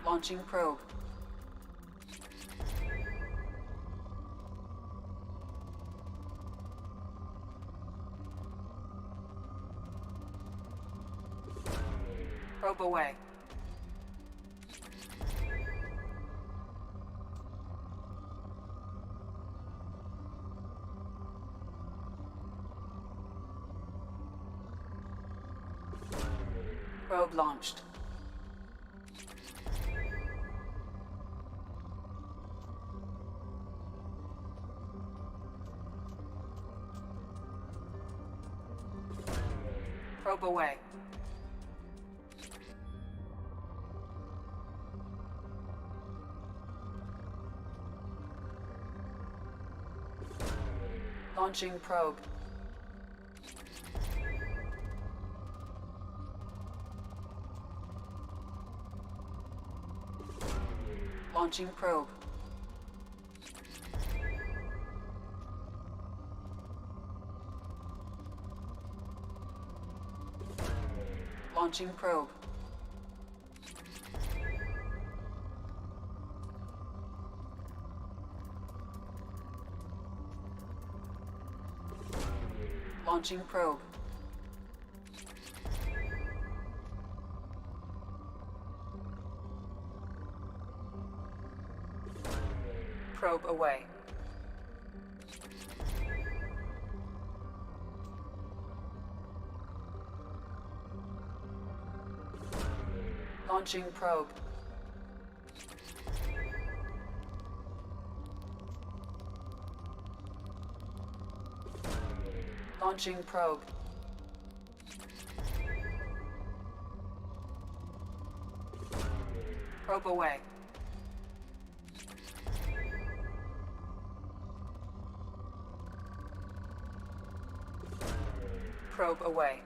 Launching probe. Probe away. Probe launched. Probe away. Launching probe. Launching probe. Launching probe. Launching probe. Probe away. Launching probe. Launching probe. Probe away. Probe away.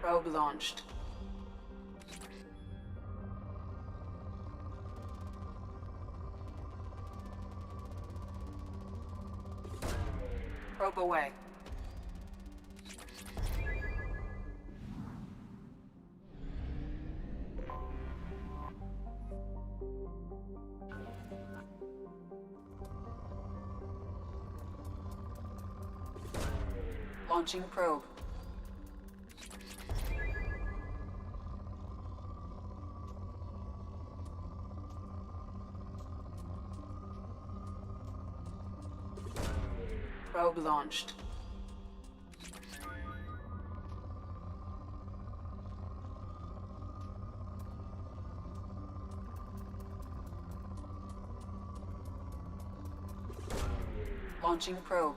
Probe launched. Probe away. Launching probe. Probe launched. Launching probe.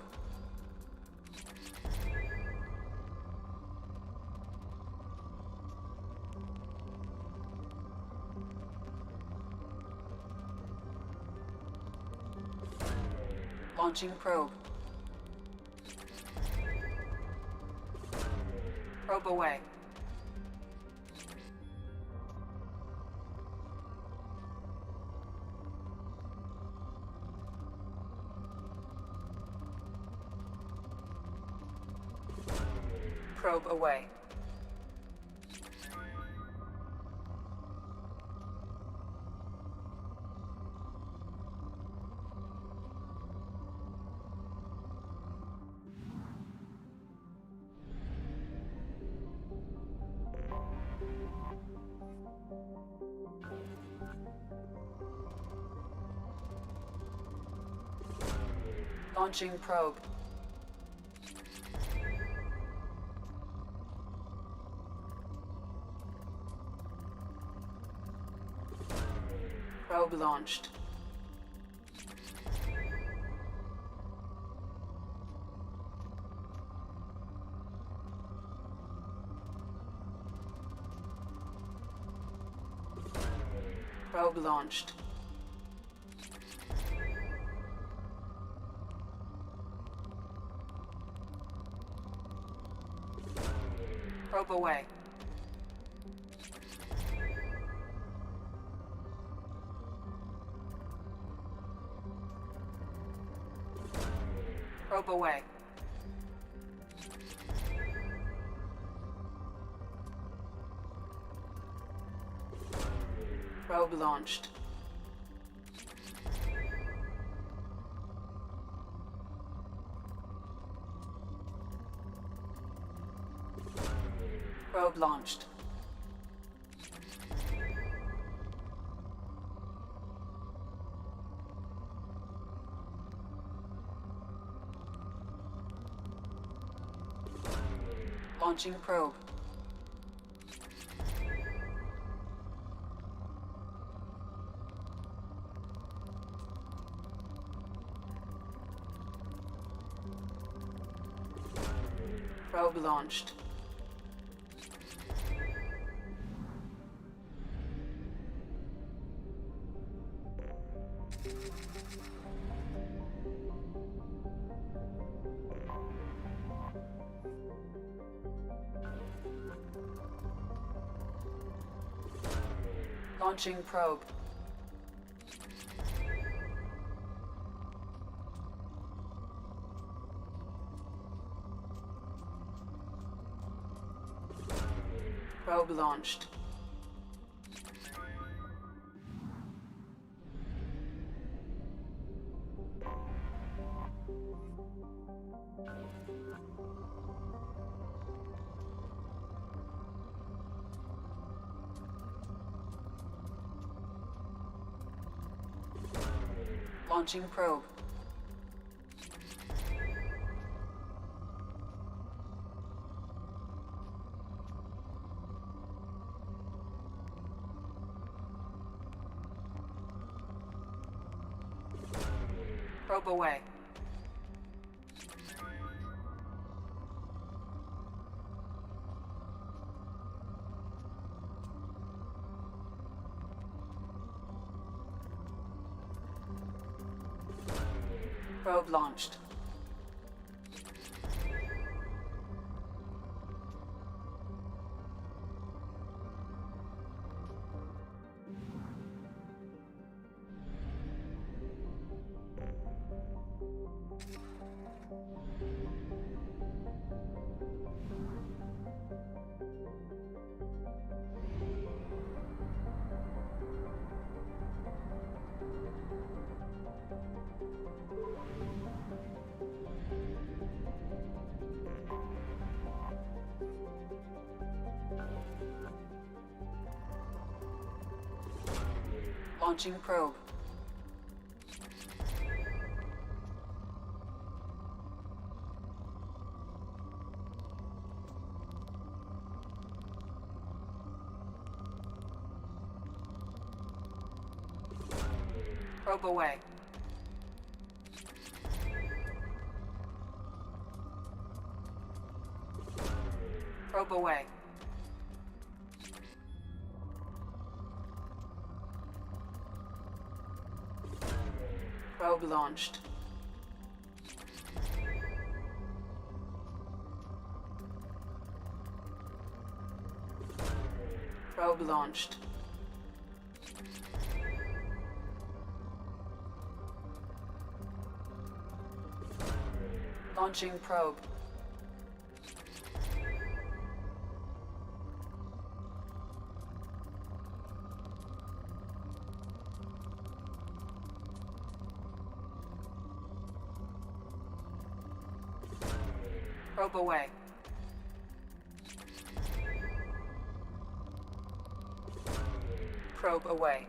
Launching probe. Probe away. Probe away. Launching probe. Probe launched. Probe launched. Probe away. Probe away. Probe launched. Probe launched. Launching probe. Probe launched. Launching probe. Probe launched. Launching probe. Probe away. Probe launched. Launching probe. Probe away. Probe away. Probe launched. Probe launched. Launching probe. Probe away. Probe away.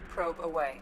Probe away.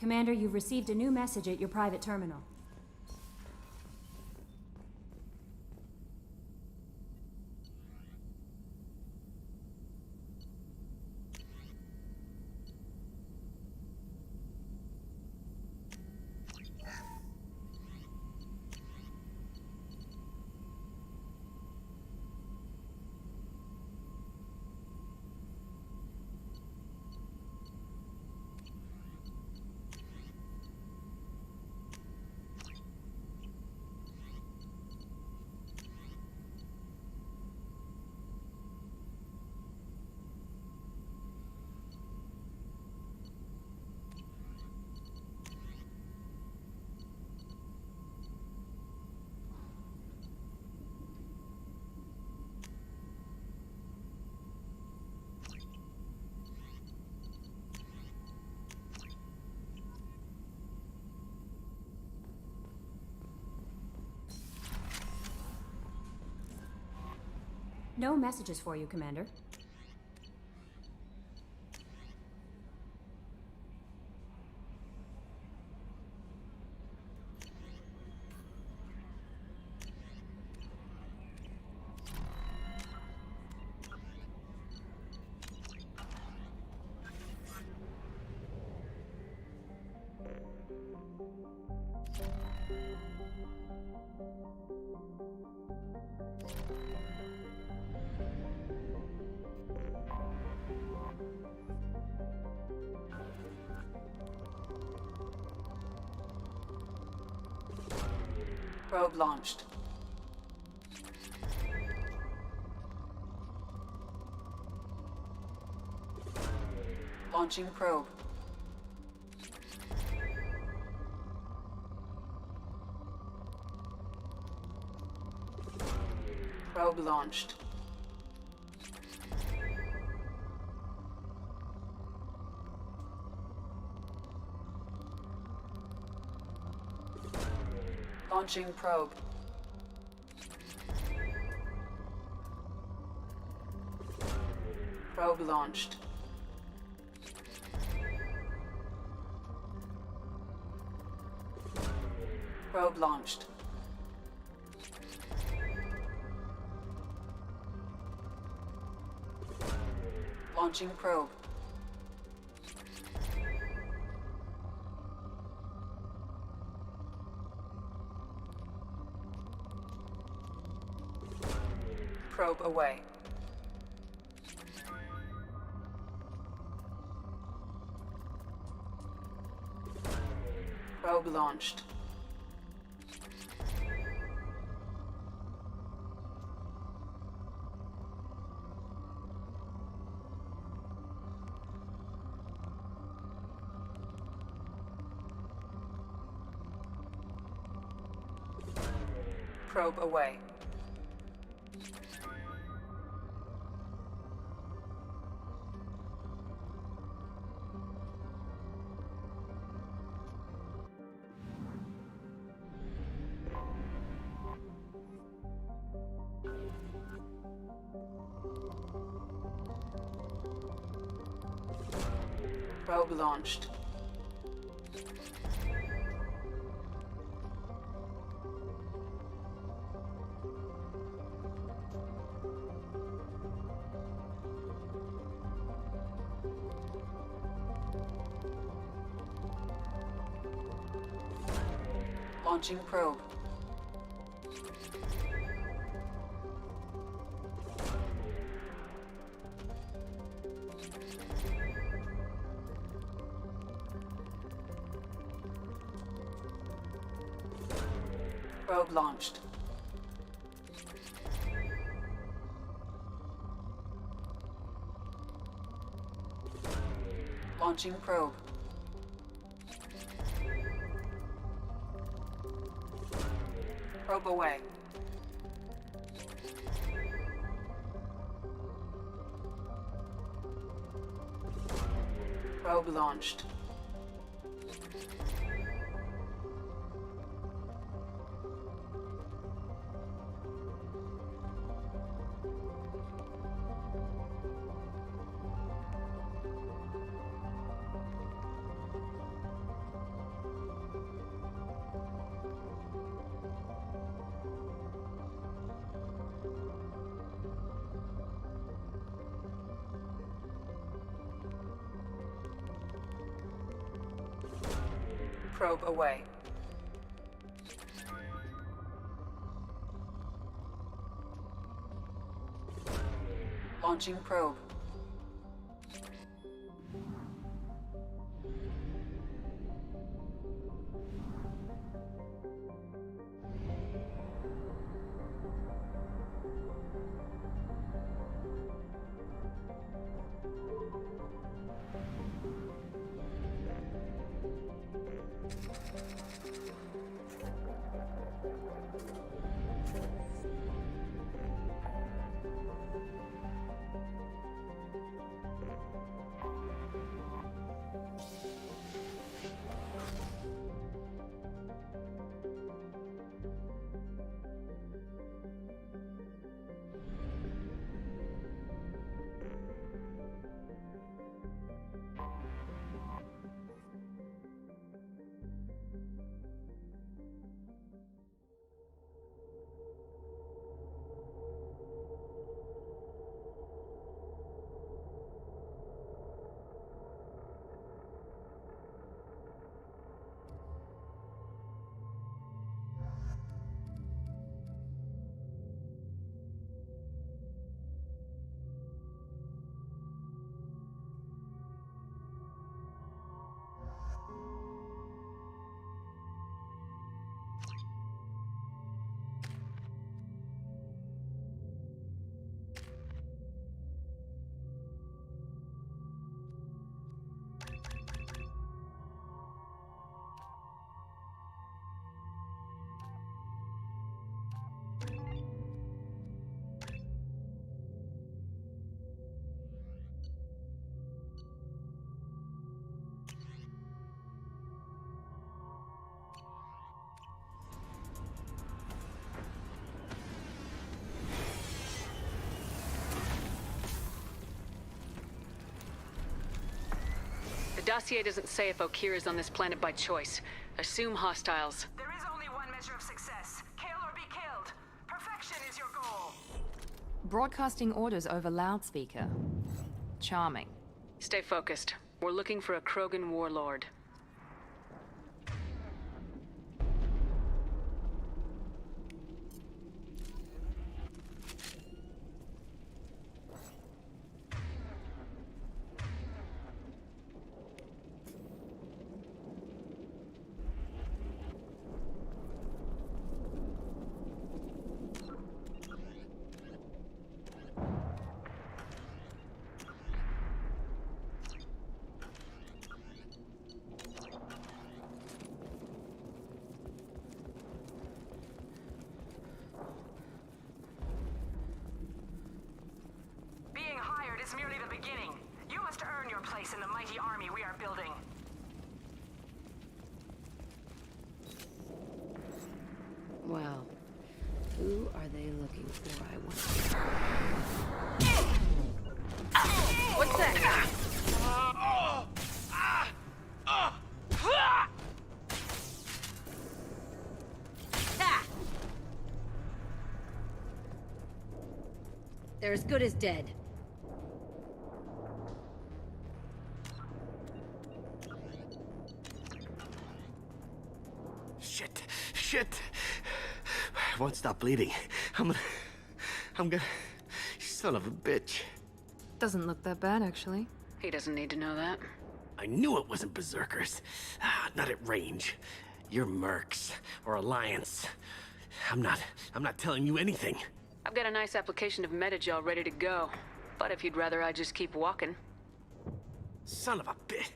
Commander, you've received a new message at your private terminal. No messages for you, Commander. Probe launched. Launching probe. Probe launched. Launching probe. Probe launched. Probe launched. Launching probe. Probe away. Probe launched. Probe away. Probe launched. Launching probe. Probe launched. Launching probe. Probe away. Probe launched. probe away. Launching probe. The dossier doesn't say if Okir is on this planet by choice. Assume hostiles. There is only one measure of success. Kill or be killed. Perfection is your goal. Broadcasting orders over loudspeaker. Charming. Stay focused. We're looking for a Krogan warlord. Being hired is merely the beginning. You must earn your place in the mighty army we are building. Well, who are they looking for, I wonder? What's that? They're as good as dead. Shit! I won't stop bleeding. I'm gonna... You son of a bitch. Doesn't look that bad, actually. He doesn't need to know that. I knew it wasn't berserkers. Not at range. You're mercs or Alliance. I'm not telling you anything. I've got a nice application of Metagel ready to go. But if you'd rather I just keep walking. Son of a bitch.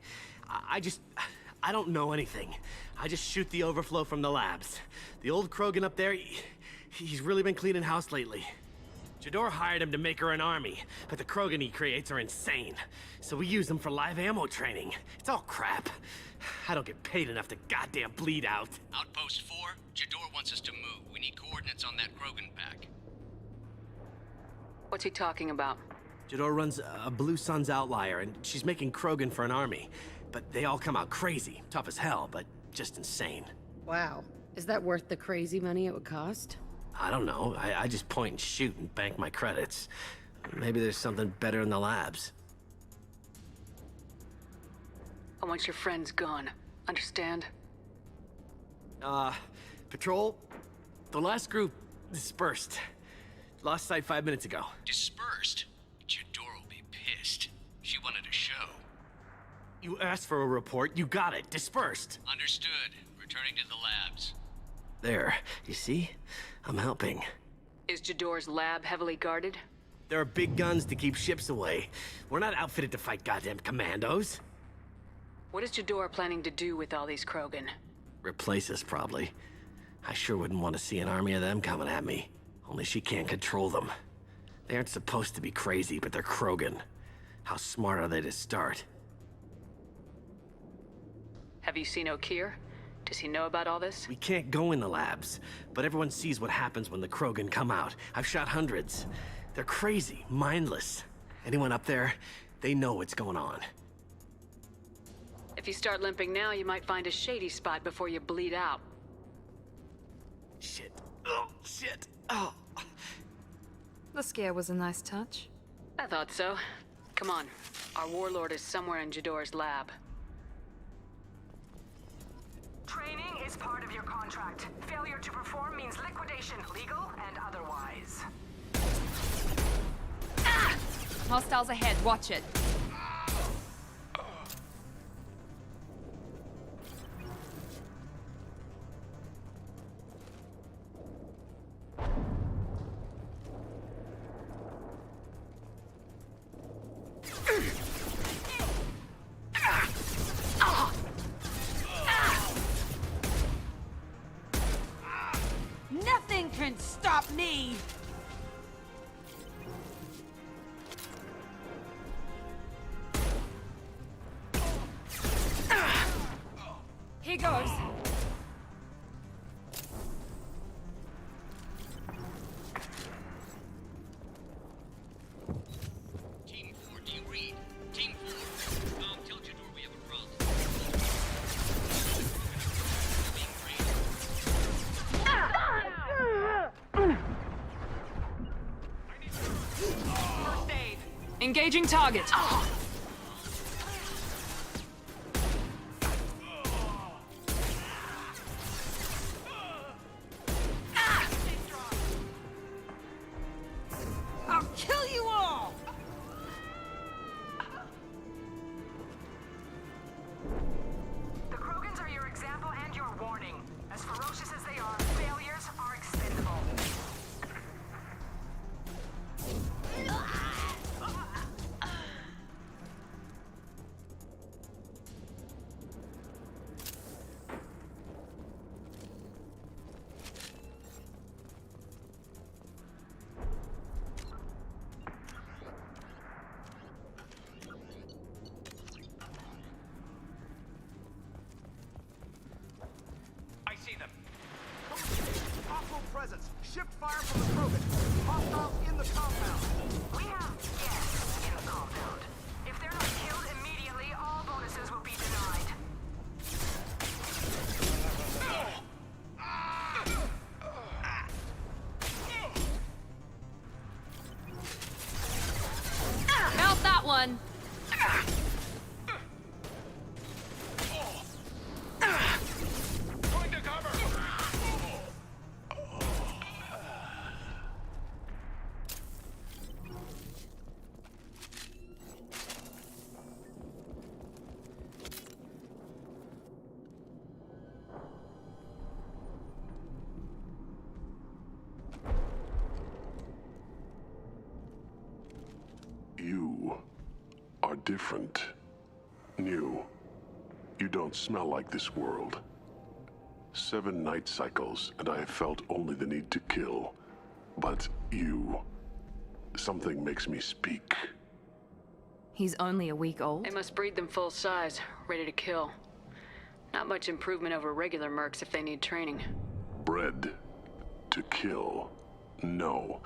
I don't know anything. I just shoot the overflow from the labs. The old Krogan up there, he's really been cleaning house lately. Jador hired him to make her an army, but the Krogan he creates are insane. So we use them for live ammo training. It's all crap. I don't get paid enough to goddamn bleed out. Outpost 4, Jador wants us to move. We need coordinates on that Krogan pack. What's he talking about? Jador runs a Blue Sun's outlier, and she's making Krogan for an army. But they all come out crazy, tough as hell, but just insane. Wow. Is that worth the crazy money it would cost? I don't know. I just point and shoot and bank my credits. Maybe there's something better in the labs. I want your friends gone. Understand? Patrol, the last group dispersed. Lost sight 5 minutes ago. Dispersed? Jador will be pissed. She wanted a show. You asked for a report, you got it. Dispersed. Understood. Returning to the labs. There, you see? I'm helping. Is Jador's lab heavily guarded? There are big guns to keep ships away. We're not outfitted to fight goddamn commandos. What is Jador planning to do with all these Krogan? Replace us, probably. I sure wouldn't want to see an army of them coming at me. Only she can't control them. They aren't supposed to be crazy, but they're Krogan. How smart are they to start? Have you seen O'Keer? Does he know about all this? We can't go in the labs, but everyone sees what happens when the Krogan come out. I've shot hundreds. They're crazy, mindless. Anyone up there, they know what's going on. If you start limping now, you might find a shady spot before you bleed out. Shit. Oh, shit. Oh. The scare was a nice touch. I thought so. Come on. Our warlord is somewhere in Jador's lab. Training is part of your contract. Failure to perform means liquidation, legal and otherwise. Ah! Hostiles ahead, watch it. Nothing can stop me! Here goes. Team 4, do you read? Team 4. Tell Jador we have a problem. First aid. Engaging target. I'll kill you all! The Krogans are your example and your warning. As ferocious as they are, failures are expendable. I see them. Hostile presence. Shift fire from the Krogan. Hostiles in the compound. We have guests in the compound. If they're not killed immediately, all bonuses will be denied. Mount that one. Going to cover. You are different. New. You don't smell like this world. 7 night cycles, and I have felt only the need to kill. But you... something makes me speak. He's only a week old. They must breed them full size, ready to kill. Not much improvement over regular mercs if they need training. Bred to kill. No.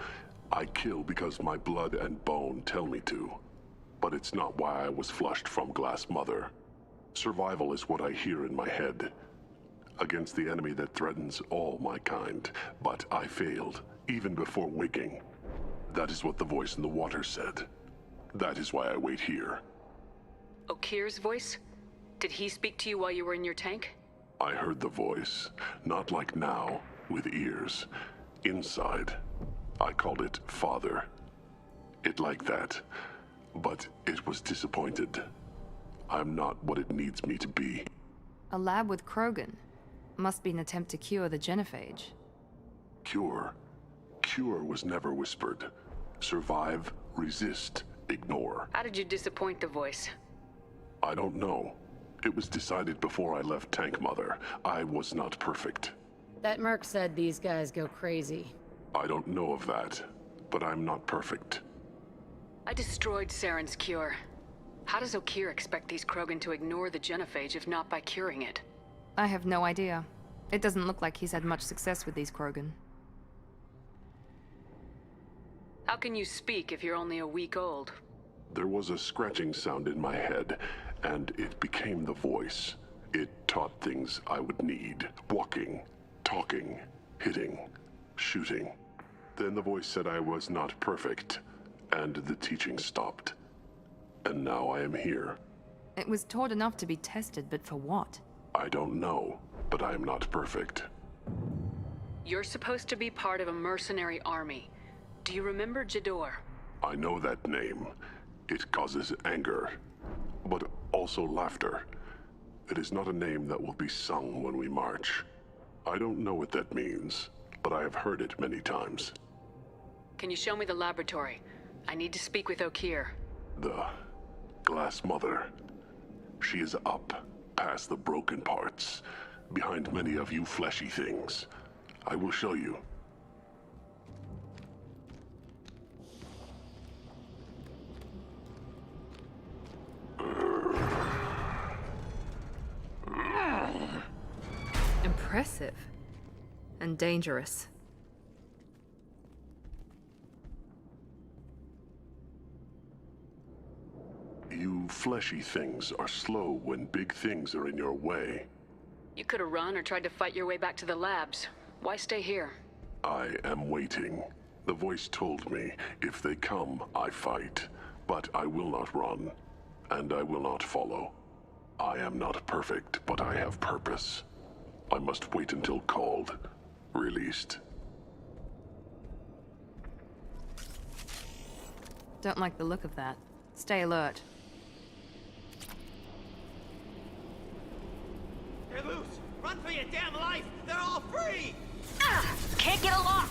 I kill because my blood and bone tell me to. But it's not why I was flushed from Glass Mother. Survival is what I hear in my head. Against the enemy that threatens all my kind. But I failed, even before waking. That is what the voice in the water said. That is why I wait here. O'Keer's voice? Did he speak to you while you were in your tank? I heard the voice, not like now, with ears. Inside. I called it Father. It like that, but it was disappointed. I'm not what it needs me to be. A lab with Krogan. Must be an attempt to cure the genophage. Cure? Cure was never whispered. Survive, resist, ignore. How did you disappoint the voice? I don't know. It was decided before I left Tank Mother. I was not perfect. That merc said these guys go crazy. I don't know of that, but I'm not perfect. I destroyed Saren's cure. How does Okeer expect these Krogan to ignore the genophage if not by curing it? I have no idea. It doesn't look like he's had much success with these Krogan. How can you speak if you're only a week old? There was a scratching sound in my head, and it became the voice. It taught things I would need. Walking, talking, hitting, shooting. Then the voice said I was not perfect, and the teaching stopped. And now I am here. It was taught enough to be tested, but for what? I don't know, but I am not perfect. You're supposed to be part of a mercenary army. Do you remember Jador? I know that name. It causes anger, but also laughter. It is not a name that will be sung when we march. I don't know what that means, but I have heard it many times. Can you show me the laboratory? I need to speak with Okeer. The Glass Mother. She is up, past the broken parts, behind many of you fleshy things. I will show you. Impressive. And dangerous. You fleshy things are slow when big things are in your way. You could have run or tried to fight your way back to the labs. Why stay here? I am waiting. The voice told me, if they come, I fight. But I will not run, and I will not follow. I am not perfect, but I have purpose. I must wait until called, released. Don't like the look of that. Stay alert. They're loose! Run for your damn life! They're all free! Can't get along.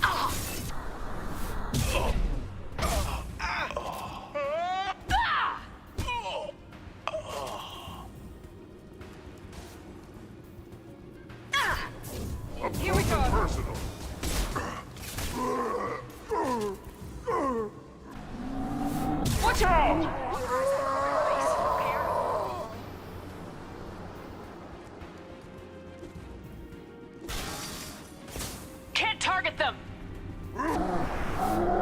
Here we go. Personal. Watch out! Can't target them.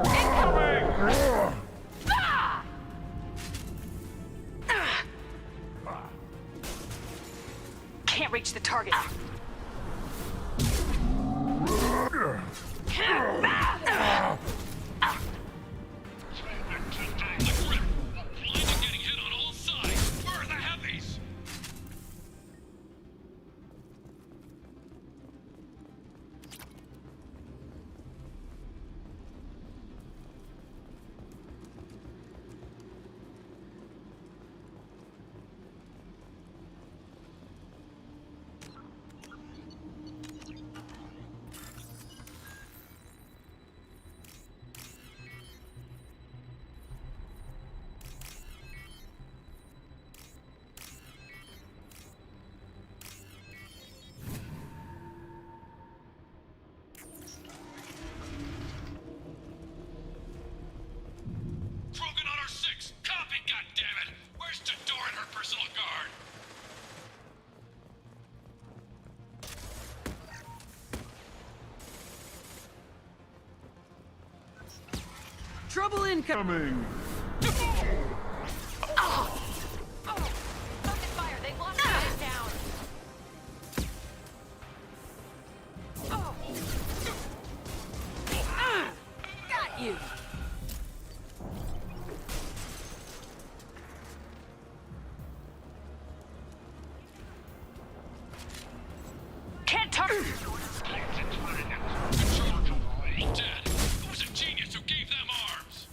Incoming! Can't reach the target. Getting hit on all sides. Where are the heavies? Krogan on our 6. Copy, goddammit. Where's Jador and her personal guard? Trouble incoming. Focus fire, they locked the guys down. Got you. all dead. It was a genius who gave them arms.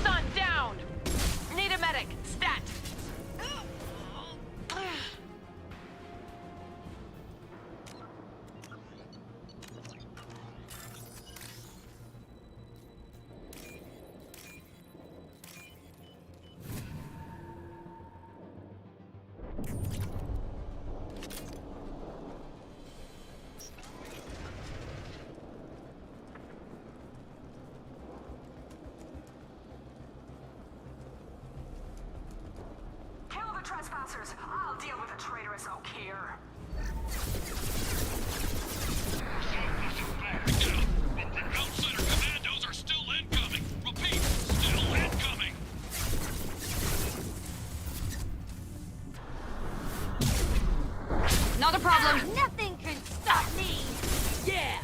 Son down! Need a medic. Stat! Kill the trespassers. I'll deal with the traitorous oak here. But the outsider commandos are still incoming. Repeat, still incoming. Not a problem. Nothing can stop me! Yeah!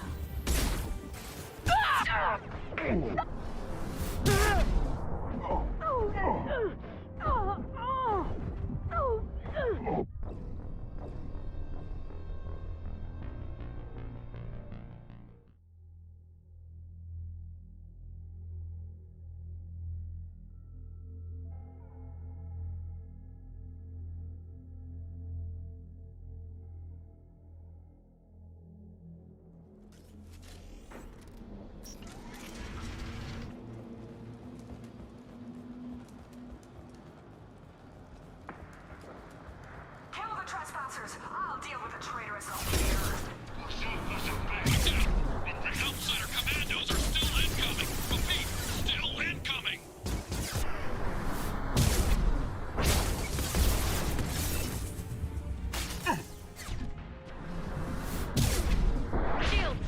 Kill the trespassers. I'll deal with the traitorous oak here. But the outsider commandos are still incoming. Repeat, still incoming. Shield!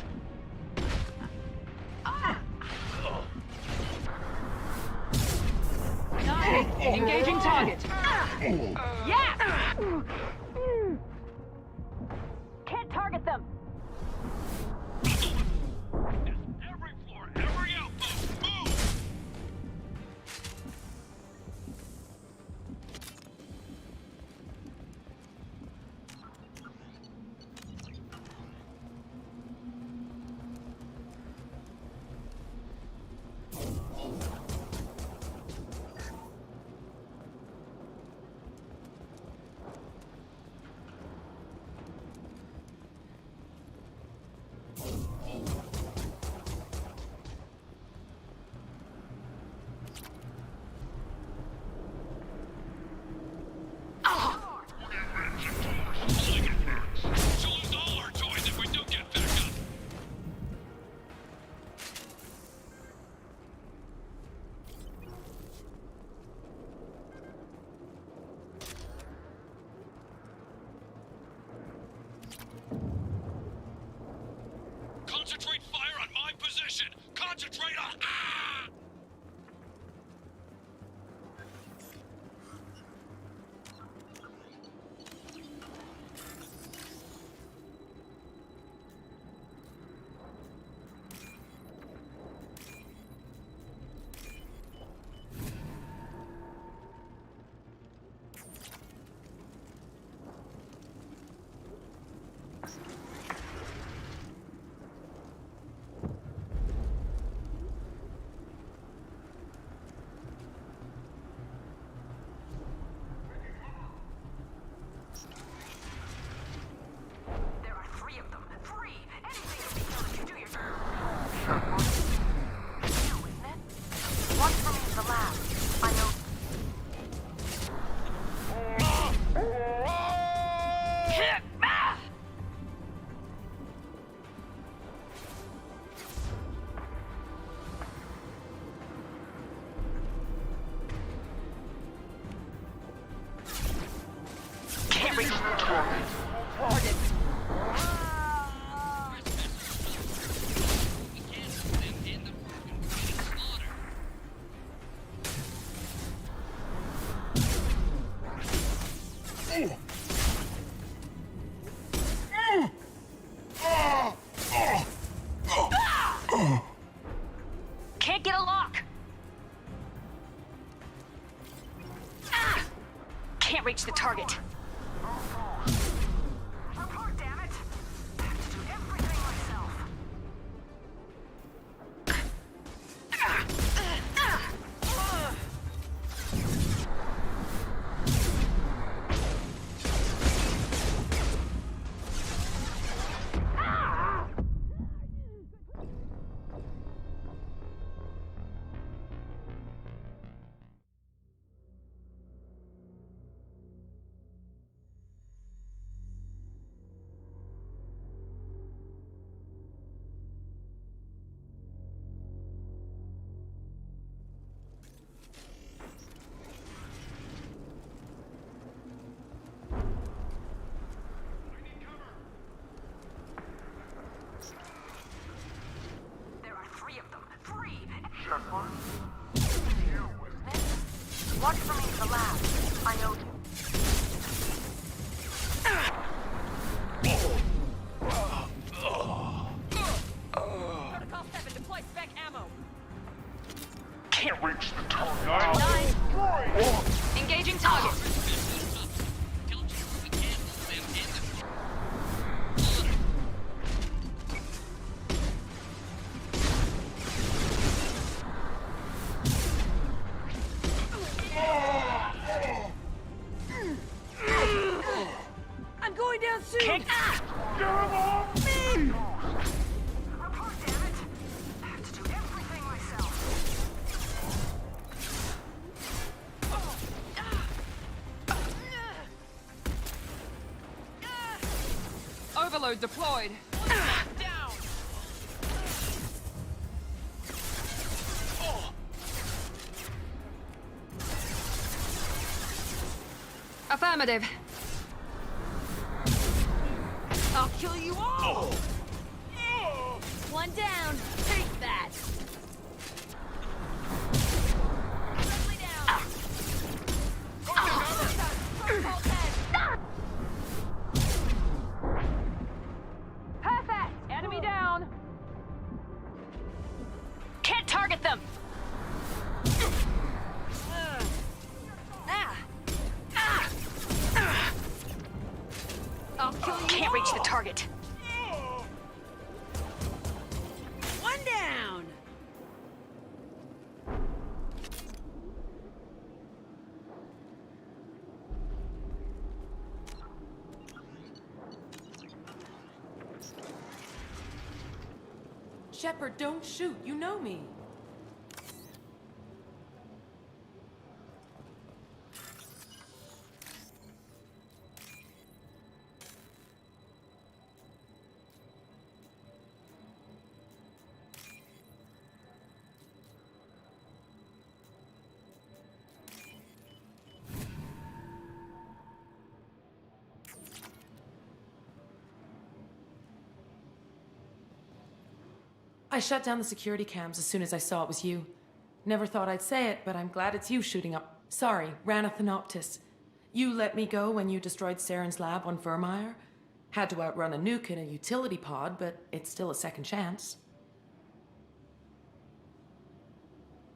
Engaging target. Yeah! Can't target them! Every floor, every outpost, move! She'll lose all our toys if we don't get back up. Concentrate fire on my position! Concentrate on... Ah! There are three of them. Three! Anything can be done if you do your job. You, isn't it? One for me in the lab. I know. Can't reach the target. We can't put them in the slaughter. Can't get target. Report, damn it! I have to do everything myself. There are three of them. Three! Shepard? Watch for me in the lab. I owe you. Protocol 7, deploy spec ammo. Can't reach the target. Engaging target. I'm going down soon. Report, damn it! I have to do everything myself. Overload deployed. Down. Affirmative. I'll kill you all. One down. Take that. Friendly down. Protocol 10. Perfect. Enemy down. Can't target them. I'll kill you. Can't reach the target. One down. Shepard, don't shoot. You know me. I shut down the security cams as soon as I saw it was you. Never thought I'd say it, but I'm glad it's you shooting up. Sorry, Ranathanoptis. You let me go when you destroyed Saren's lab on Vermeer. Had to outrun a nuke in a utility pod, but it's still a second chance.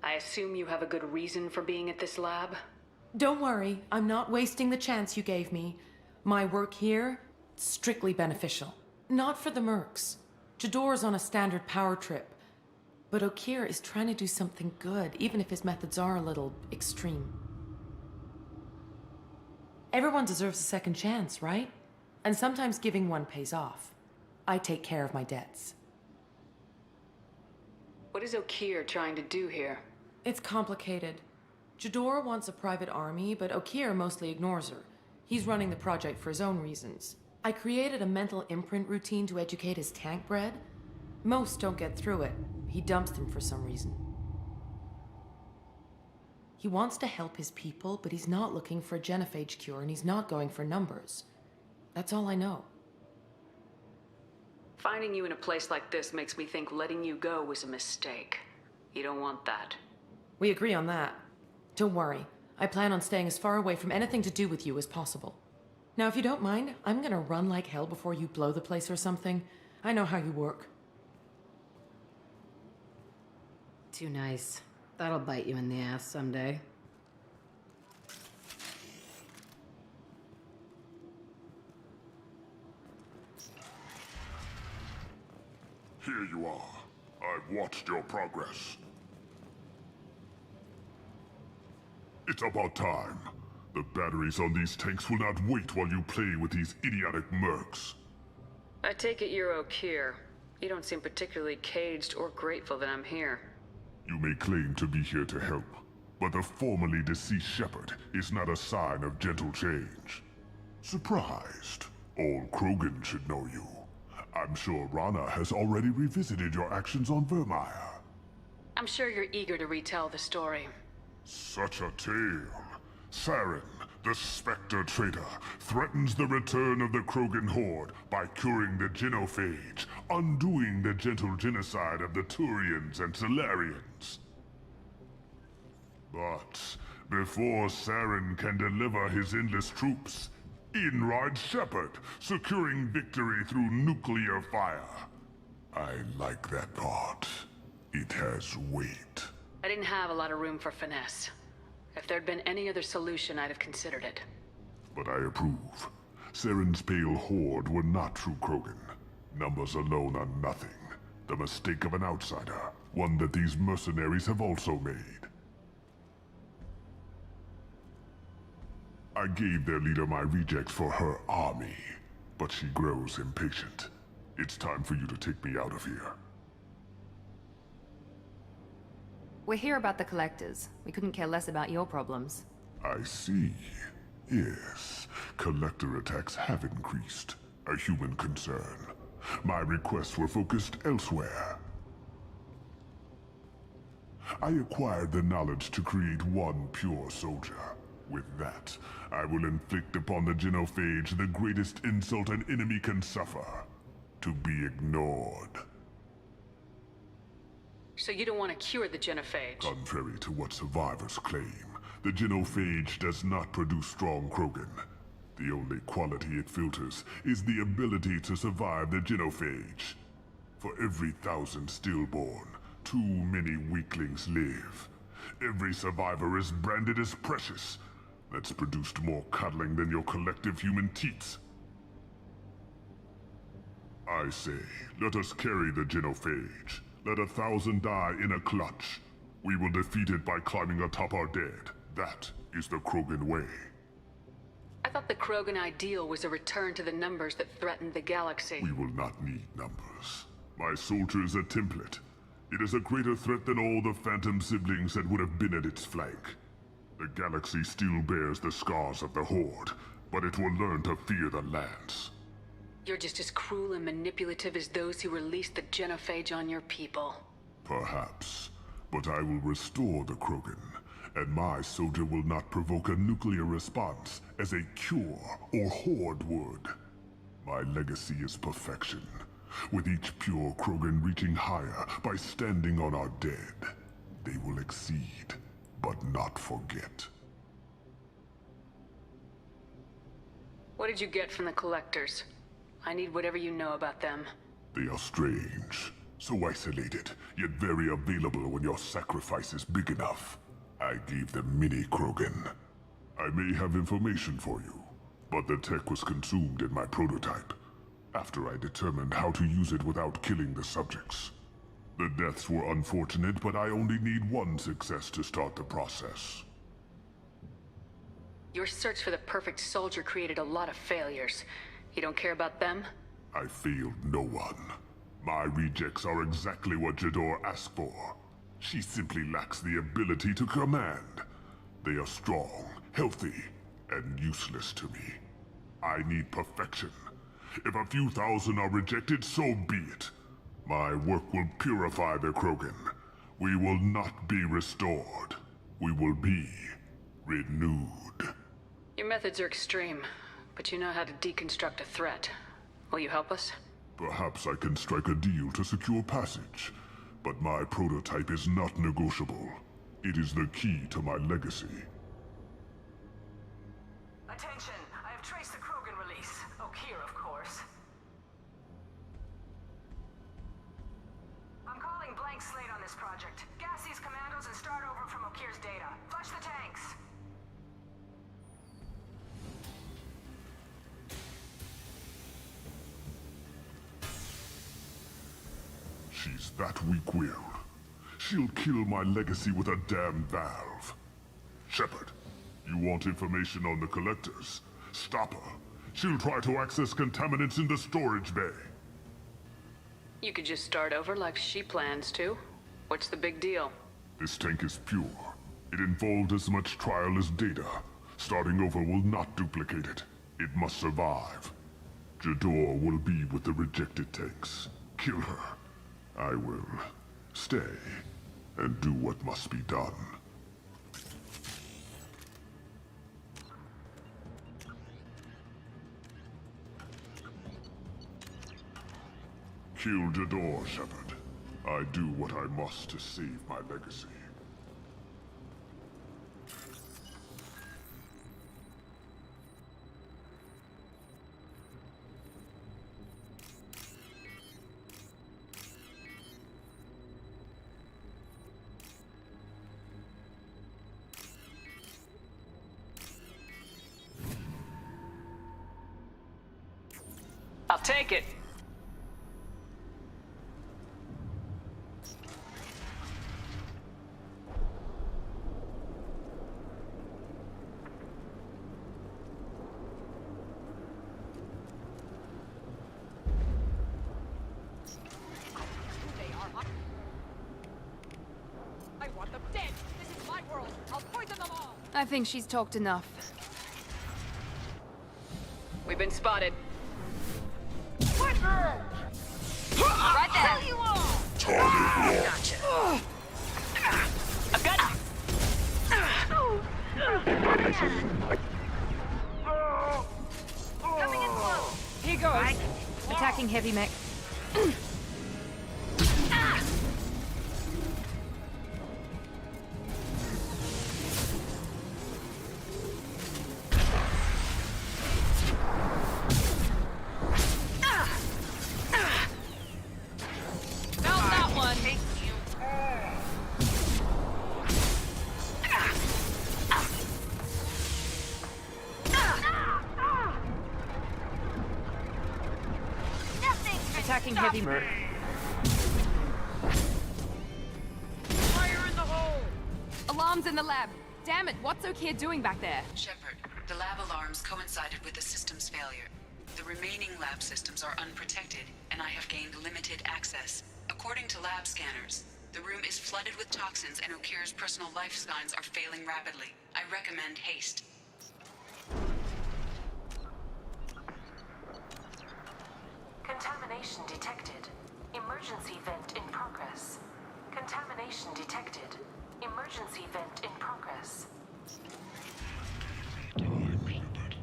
I assume you have a good reason for being at this lab? Don't worry, I'm not wasting the chance you gave me. My work here, strictly beneficial. Not for the mercs. Jador's on a standard power trip. But Okir is trying to do something good, even if his methods are a little extreme. Everyone deserves a second chance, right? And sometimes giving one pays off. I take care of my debts. What is Okir trying to do here? It's complicated. Jador wants a private army, but Okir mostly ignores her. He's running the project for his own reasons. I created a mental imprint routine to educate his tank bred. Most don't get through it. He dumps them for some reason. He wants to help his people, but he's not looking for a genophage cure, and he's not going for numbers. That's all I know. Finding you in a place like this makes me think letting you go was a mistake. You don't want that. We agree on that. Don't worry. I plan on staying as far away from anything to do with you as possible. Now, if you don't mind, I'm gonna run like hell before you blow the place or something. I know how you work. Too nice. That'll bite you in the ass someday. I've watched your progress. It's about time. The batteries on these tanks will not wait while you play with these idiotic mercs. I take it you're O'Keir. You don't seem particularly caged or grateful that I'm here. You may claim to be here to help, but the formerly deceased Shepherd is not a sign of gentle change. Surprised? All Krogan should know you. I'm sure Rana has already revisited your actions on Vermeer. I'm sure you're eager to retell the story. Such a tale. Saren, the Spectre traitor, threatens the return of the Krogan horde by curing the genophage, undoing the gentle genocide of the Turians and Solarians. But before Saren can deliver his endless troops, in rides Shepherd, securing victory through nuclear fire. I like that part. It has weight. I didn't have a lot of room for finesse. If there'd been any other solution, I'd have considered it. But I approve. Saren's pale horde were not true Krogan. Numbers alone are nothing. The mistake of an outsider, one that these mercenaries have also made. I gave their leader my rejects for her army, but she grows impatient. It's time for you to take me out of here. We're here about the Collectors. We couldn't care less about your problems. I see. Yes, Collector attacks have increased. A human concern. My requests were focused elsewhere. I acquired the knowledge to create one pure soldier. With that, I will inflict upon the genophage the greatest insult an enemy can suffer. To be ignored. So you don't want to cure the genophage? Contrary to what survivors claim, the genophage does not produce strong Krogan. The only quality it filters is the ability to survive the genophage. For every 1,000 stillborn, too many weaklings live. Every survivor is branded as precious. That's produced more cuddling than your collective human teats. I say, let us carry the genophage. Let 1,000 die in a clutch. We will defeat it by climbing atop our dead. That is the Krogan way. I thought the Krogan ideal was a return to the numbers that threatened the galaxy. We will not need numbers. My soldier is a template. It is a greater threat than all the Phantom siblings that would have been at its flank. The galaxy still bears the scars of the Horde, but it will learn to fear the Lance. You're just as cruel and manipulative as those who released the genophage on your people. Perhaps, but I will restore the Krogan, and my soldier will not provoke a nuclear response as a cure or Horde would. My legacy is perfection, with each pure Krogan reaching higher by standing on our dead. They will exceed, but not forget. What did you get from the Collectors? I need whatever you know about them. They are strange, so isolated, yet very available when your sacrifice is big enough. I gave them mini Krogan. I may have information for you, but the tech was consumed in my prototype, after I determined how to use it without killing the subjects. The deaths were unfortunate, but I only need one success to start the process. Your search for the perfect soldier created a lot of failures. You don't care about them? I failed no one. My rejects are exactly what Jador asked for. She simply lacks the ability to command. They are strong, healthy, and useless to me. I need perfection. If a few thousand are rejected, so be it. My work will purify the Krogan. We will not be restored. We will be renewed. Your methods are extreme, but you know how to deconstruct a threat. Will you help us? Perhaps I can strike a deal to secure passage, but my prototype is not negotiable. It is the key to my legacy. Attention! I have traced the Krogan release. O'Keir, of course. I'm calling blank slate on this project. Gas these commandos and start over from O'Keir's data. Flush the tanks! She's that weak-willed. She'll kill my legacy with a damn valve. Shepard, you want information on the Collectors? Stop her. She'll try to access contaminants in the storage bay. You could just start over like she plans to. What's the big deal? This tank is pure. It involved as much trial as data. Starting over will not duplicate it. It must survive. Jador will be with the rejected tanks. Kill her. I will stay and do what must be done. Kill Jador, Shepard. I do what I must to save my legacy. I'll take it. I want them dead. This is my world. I'll poison them all. I think she's talked enough. We've been spotted. Right there. You all. Target locked. I've got Coming in close. Here goes. Attacking heavy mech. Attacking heavy mech. Fire in the hole. Alarms in the lab. Damn it, what's O'Keefe doing back there? Shepard, the lab alarms coincided with the system's failure. The remaining lab systems are unprotected, and I have gained limited access. According to lab scanners, the room is flooded with toxins and O'Keefe's personal life signs are failing rapidly. I recommend haste. Contamination detected. Emergency vent in progress. Contamination detected. Emergency vent in progress. Time, Shepard.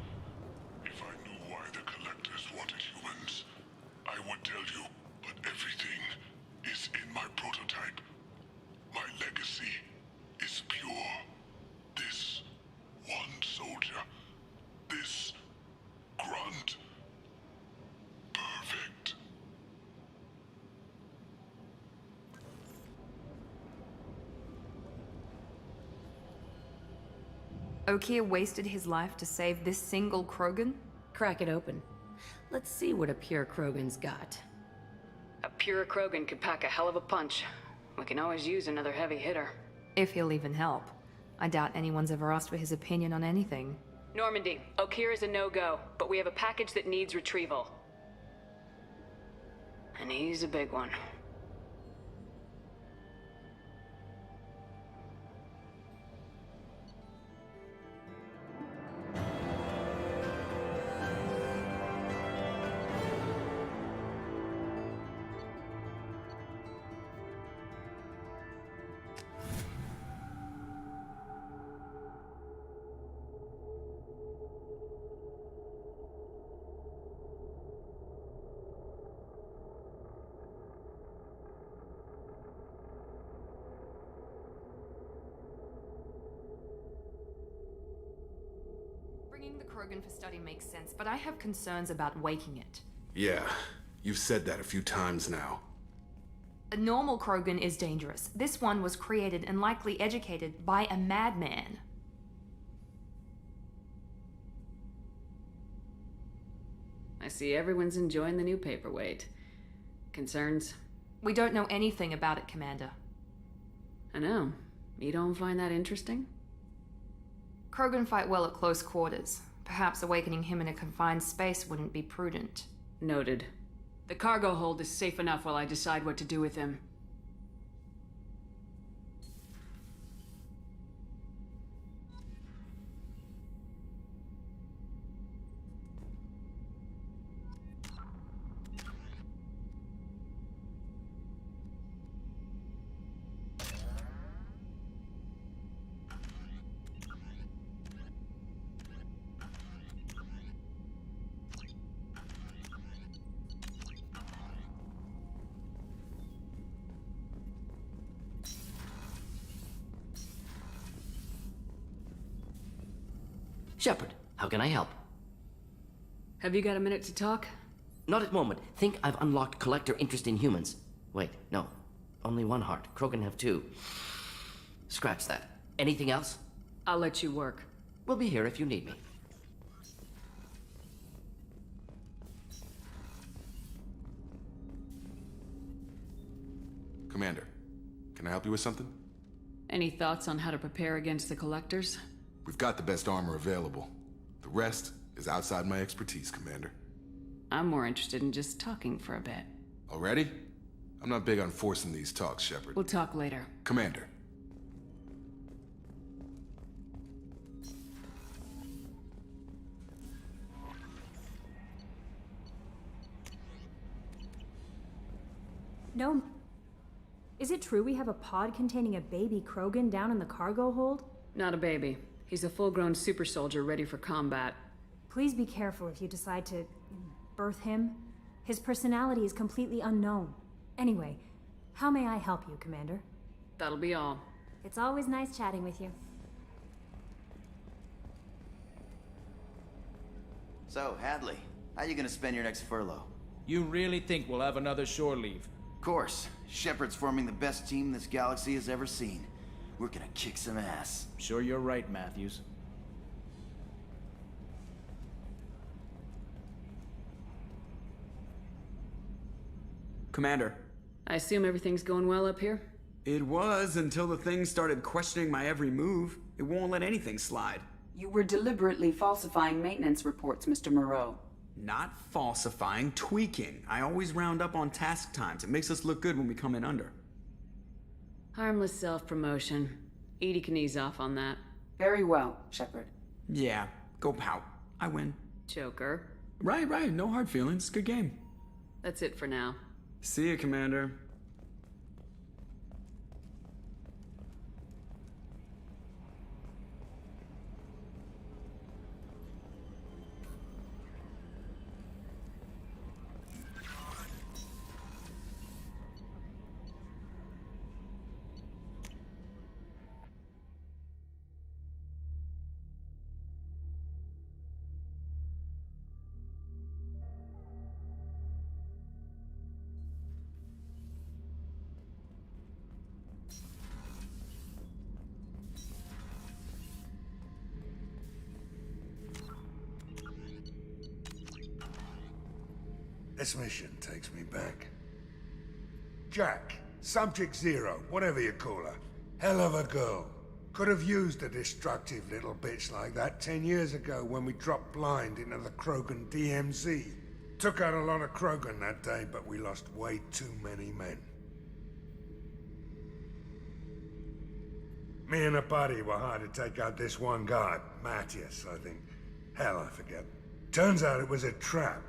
If I knew why the Collectors wanted humans, I would tell you, but everything is in my prototype. My legacy is pure. This one soldier, this grunt, perfect. O'Keefe wasted his life to save this single Krogan? Crack it open. Let's see what a pure Krogan's got. a pure Krogan could pack a hell of a punch. We can always use another heavy hitter. If he'll even help. I doubt anyone's ever asked for his opinion on anything. Normandy, O'Keefe is a no-go, but we have a package that needs retrieval. And he's a big one. Bringing the Krogan for study makes sense, but I have concerns about waking it. Yeah, you've said that a few times now. A normal Krogan is dangerous. This one was created and likely educated by a madman. I see everyone's enjoying the new paperweight. Concerns? We don't know anything about it, Commander. I know. You don't find that interesting? Krogan fight well at close quarters. Perhaps awakening him in a confined space wouldn't be prudent. Noted. The cargo hold is safe enough while I decide what to do with him. Shepard, how can I help? Have you got a minute to talk? Not at the moment. Think I've unlocked collector interest in humans. Wait, no. Only one heart. Krogan have two. Scratch that. Anything else? I'll let you work. We'll be here if you need me. Commander, can I help you with something? Any thoughts on how to prepare against the collectors? We've got the best armor available. The rest is outside my expertise, Commander. I'm more interested in just talking for a bit. Already? I'm not big on forcing these talks, Shepard. We'll talk later. Commander. No. Is it true we have a pod containing a baby Krogan down in the cargo hold? Not a baby. He's a full-grown super soldier ready for combat. Please be careful if you decide to birth him. His personality is completely unknown. Anyway, how may I help you, Commander? That'll be all. It's always nice chatting with you. So, Hadley, how you gonna spend your next furlough? You really think we'll have another shore leave? Of course. Shepard's forming the best team this galaxy has ever seen. We're gonna kick some ass. Sure you're right, Matthews. Commander. I assume everything's going well up here? It was until the thing started questioning my every move. It won't let anything slide. You were deliberately falsifying maintenance reports, Mr. Moreau. Not falsifying, tweaking. I always round up on task times. It makes us look good when we come in under. Harmless self-promotion. Edie can ease off on that. Very well, Shepard. Yeah, go pout. I win. Joker. Right. No hard feelings. Good game. That's it for now. See you, Commander. This mission takes me back. Jack, Subject Zero, whatever you call her. Hell of a girl. Could have used a destructive little bitch like that 10 years ago when we dropped blind into the Krogan DMZ. Took out a lot of Krogan that day, but we lost way too many men. Me and a buddy were hired to take out this one guy, Matthias, I think. Hell, I forget. Turns out it was a trap.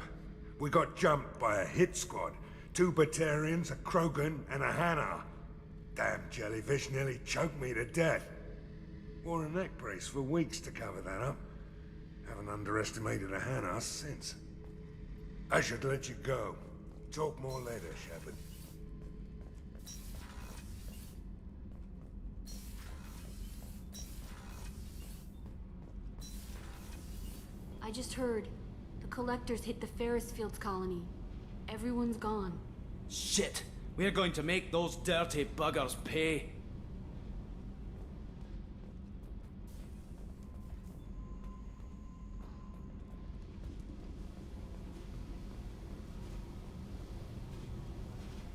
We got jumped by a hit squad. 2 Batarians, a Krogan, and a Hanar. Damn jellyfish nearly choked me to death. Wore a neck brace for weeks to cover that up. Haven't underestimated a Hanar since. I should let you go. Talk more later, Shepard. I just heard. The Collectors hit the Ferris Fields colony. Everyone's gone. Shit! We're going to make those dirty buggers pay.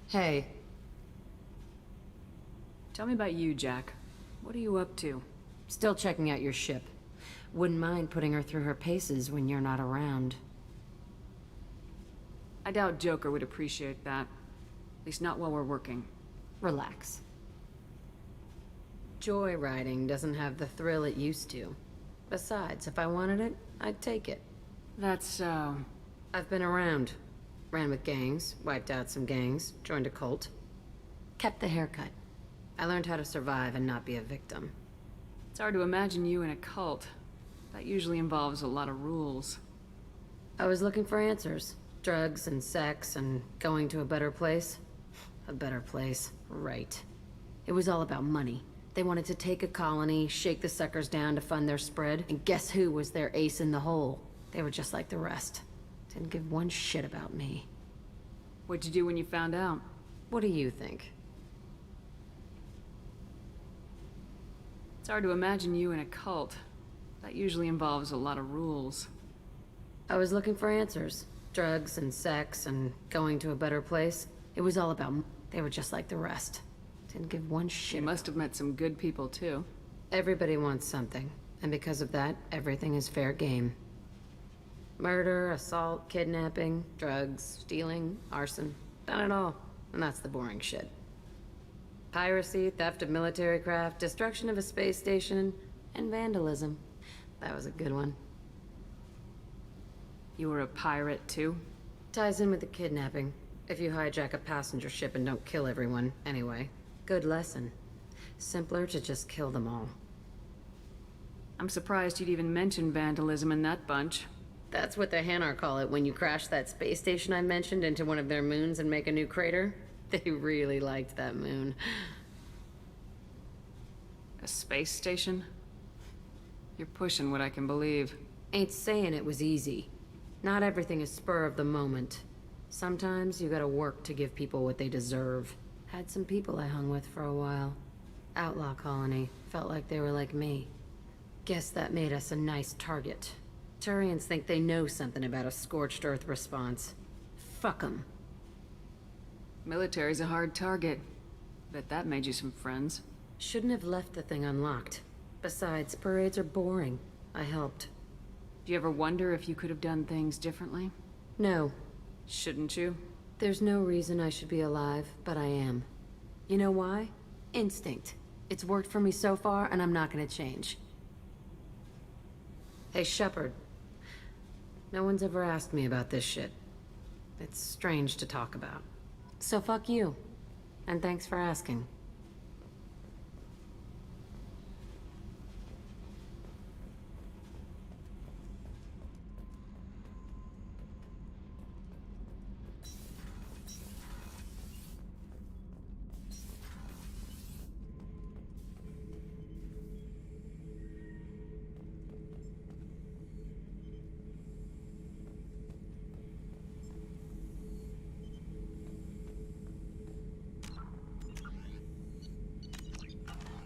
Hey, Tell me about you, Jack. What are you up to? Still checking out your ship. Wouldn't mind putting her through her paces when you're not around. I doubt Joker would appreciate that. At least not while we're working. Relax. Joyriding doesn't have the thrill it used to. Besides, if I wanted it, I'd take it. That's so... I've been around. Ran with gangs, wiped out some gangs, joined a cult. Kept the haircut. I learned how to survive and not be a victim. It's hard to imagine you in a cult. That usually involves a lot of rules. I was looking for answers. Drugs and sex and going to a better place. A better place, right. It was all about money. They wanted to take a colony, shake the suckers down to fund their spread, and guess who was their ace in the hole? They were just like the rest. Didn't give one shit about me. What'd you do when you found out? What do you think? It's hard to imagine you in a cult. That usually involves a lot of rules. I was looking for answers. Drugs and sex and going to a better place. It was all about... They were just like the rest. Didn't give one shit. You must have met some good people, too. Everybody wants something. And because of that, everything is fair game. Murder, assault, kidnapping, drugs, stealing, arson. Done it all. And that's the boring shit. Piracy, theft of military craft, destruction of a space station, and vandalism. That was a good one. You were a pirate, too? Ties in with the kidnapping. If you hijack a passenger ship and don't kill everyone, anyway. Good lesson. Simpler to just kill them all. I'm surprised you'd even mention vandalism in that bunch. That's what the Hanar call it when you crash that space station I mentioned into one of their moons and make a new crater. They really liked that moon. A space station? You're pushing what I can believe. Ain't saying it was easy. Not everything is spur of the moment. Sometimes you gotta work to give people what they deserve. Had some people I hung with for a while. Outlaw colony. Felt like they were like me. Guess that made us a nice target. Turians think they know something about a scorched earth response. Fuck 'em. Military's a hard target. Bet that made you some friends. Shouldn't have left the thing unlocked. Besides, parades are boring. I helped. Do you ever wonder if you could have done things differently? No. Shouldn't you? There's no reason I should be alive, but I am. You know why? Instinct. It's worked for me so far, and I'm not gonna change. Hey, Shepard. No one's ever asked me about this shit. It's strange to talk about. So fuck you. And thanks for asking.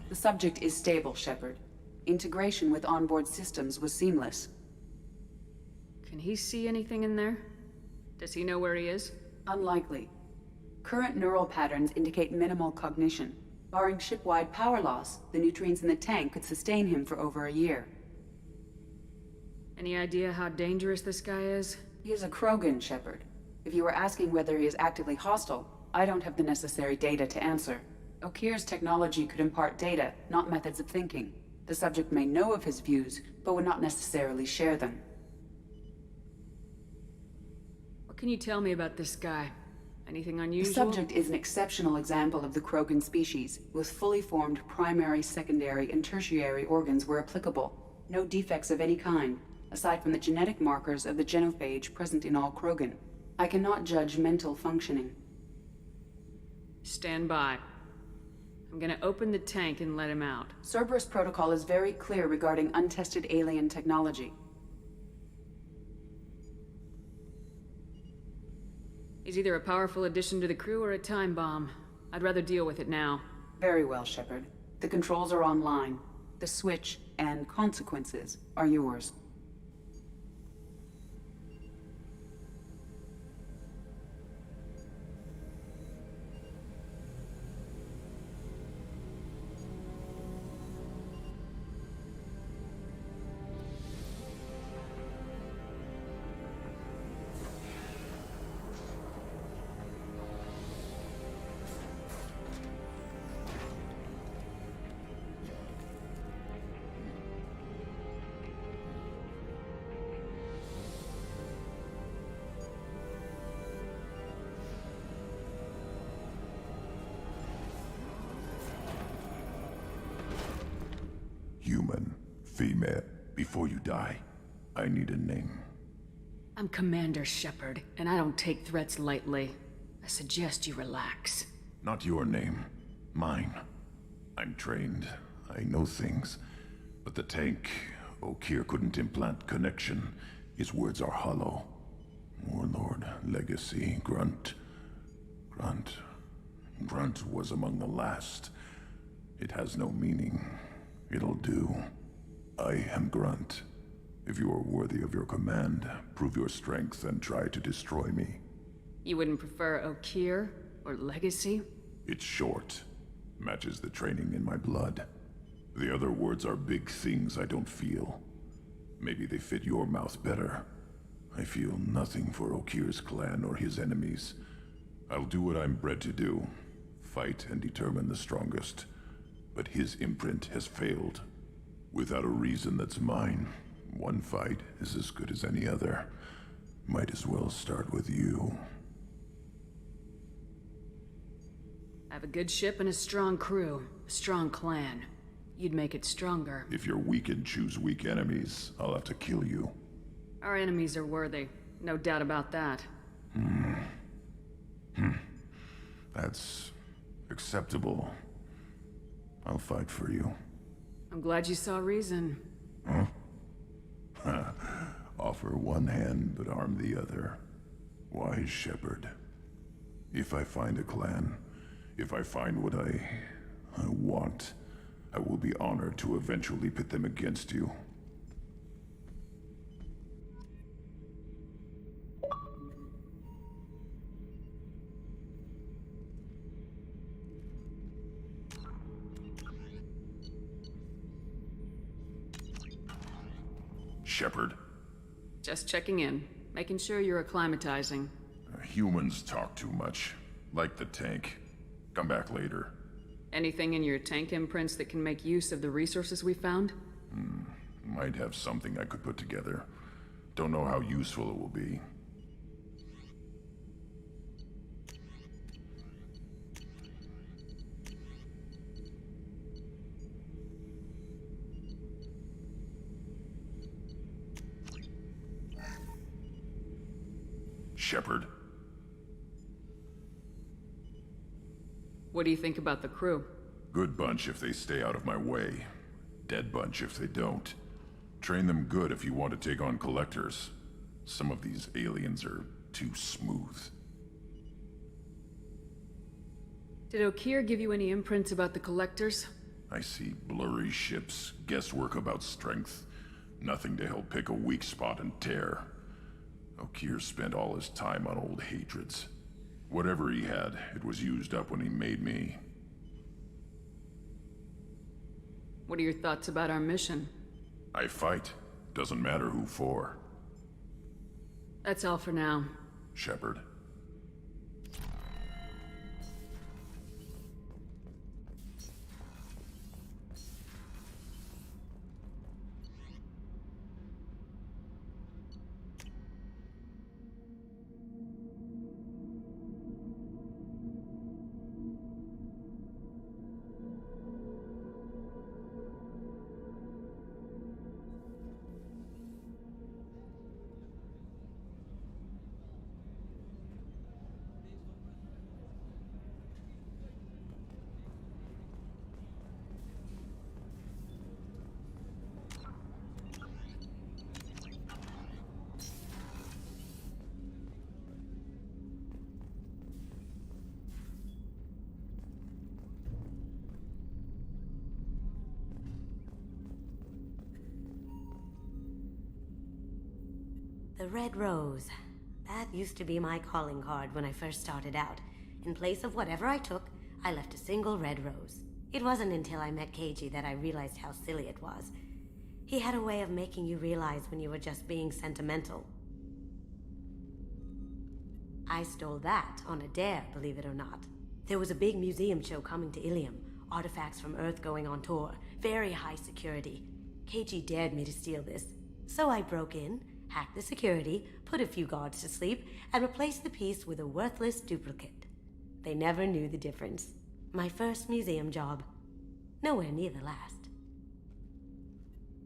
The subject is stable, Shepard. Integration with onboard systems was seamless. Can he see anything in there? Does he know where he is? Unlikely. Current neural patterns indicate minimal cognition. Barring ship-wide power loss, the nutrients in the tank could sustain him for over a year. Any idea how dangerous this guy is? He is a Krogan, Shepard. If you were asking whether he is actively hostile, I don't have the necessary data to answer. Okir's technology could impart data, not methods of thinking. The subject may know of his views, but would not necessarily share them. What can you tell me about this guy? Anything unusual? The subject is an exceptional example of the Krogan species, with fully formed primary, secondary, and tertiary organs where applicable. No defects of any kind, aside from the genetic markers of the genophage present in all Krogan. I cannot judge mental functioning. Stand by. I'm gonna open the tank and let him out. Cerberus protocol is very clear regarding untested alien technology. He's either a powerful addition to the crew or a time bomb. I'd rather deal with it now. Very well, Shepard. The controls are online. The switch and consequences are yours. human, female. Before you die, I need a name. I'm Commander Shepard, and I don't take threats lightly. I suggest you relax. Not your name. Mine. I'm trained. I know things. But the tank, Okeer couldn't implant connection. His words are hollow. Warlord, Legacy, Grunt. Grunt was among the last. It has no meaning. It'll do. I am Grunt. If you are worthy of your command, prove your strength and try to destroy me. You wouldn't prefer Okeer or Legacy? It's short. Matches the training in my blood. The other words are big things I don't feel. Maybe they fit your mouth better. I feel nothing for Okeer's clan or his enemies. I'll do what I'm bred to do. Fight and determine the strongest. But his imprint has failed. Without a reason that's mine. One fight is as good as any other. Might as well start with you. I have a good ship and a strong crew. A strong clan. You'd make it stronger. If you're weak and choose weak enemies, I'll have to kill you. Our enemies are worthy. No doubt about that. That's acceptable. I'll fight for you. I'm glad you saw reason. Huh? Offer one hand, but arm the other. Wise Shepard. If I find a clan, if I find what I want, I will be honored to eventually pit them against you. Shepard. Just checking in. Making sure you're acclimatizing. Humans talk too much. Like the tank. Come back later. Anything in your tank imprints that can make use of the resources we found? Might have something I could put together. Don't know how useful it will be. Shepard. What do you think about the crew? Good bunch if they stay out of my way. Dead bunch if they don't. Train them good if you want to take on collectors. Some of these aliens are too smooth. Did Okeer give you any imprints about the collectors? I see blurry ships, guesswork about strength. Nothing to help pick a weak spot and tear. Okeer spent all his time on old hatreds. Whatever he had, it was used up when he made me. What are your thoughts about our mission? I fight. Doesn't matter who for. That's all for now. Shepard. The Red Rose. That used to be my calling card when I first started out. In place of whatever I took, I left a single red rose. It wasn't until I met KG that I realized how silly it was. He had a way of making you realize when you were just being sentimental. I stole that on a dare, believe it or not. There was a big museum show coming to Ilium. Artifacts from Earth going on tour. Very high security. KG dared me to steal this. So I broke in, hacked the security, put a few guards to sleep, and replaced the piece with a worthless duplicate. They never knew the difference. My first museum job. Nowhere near the last.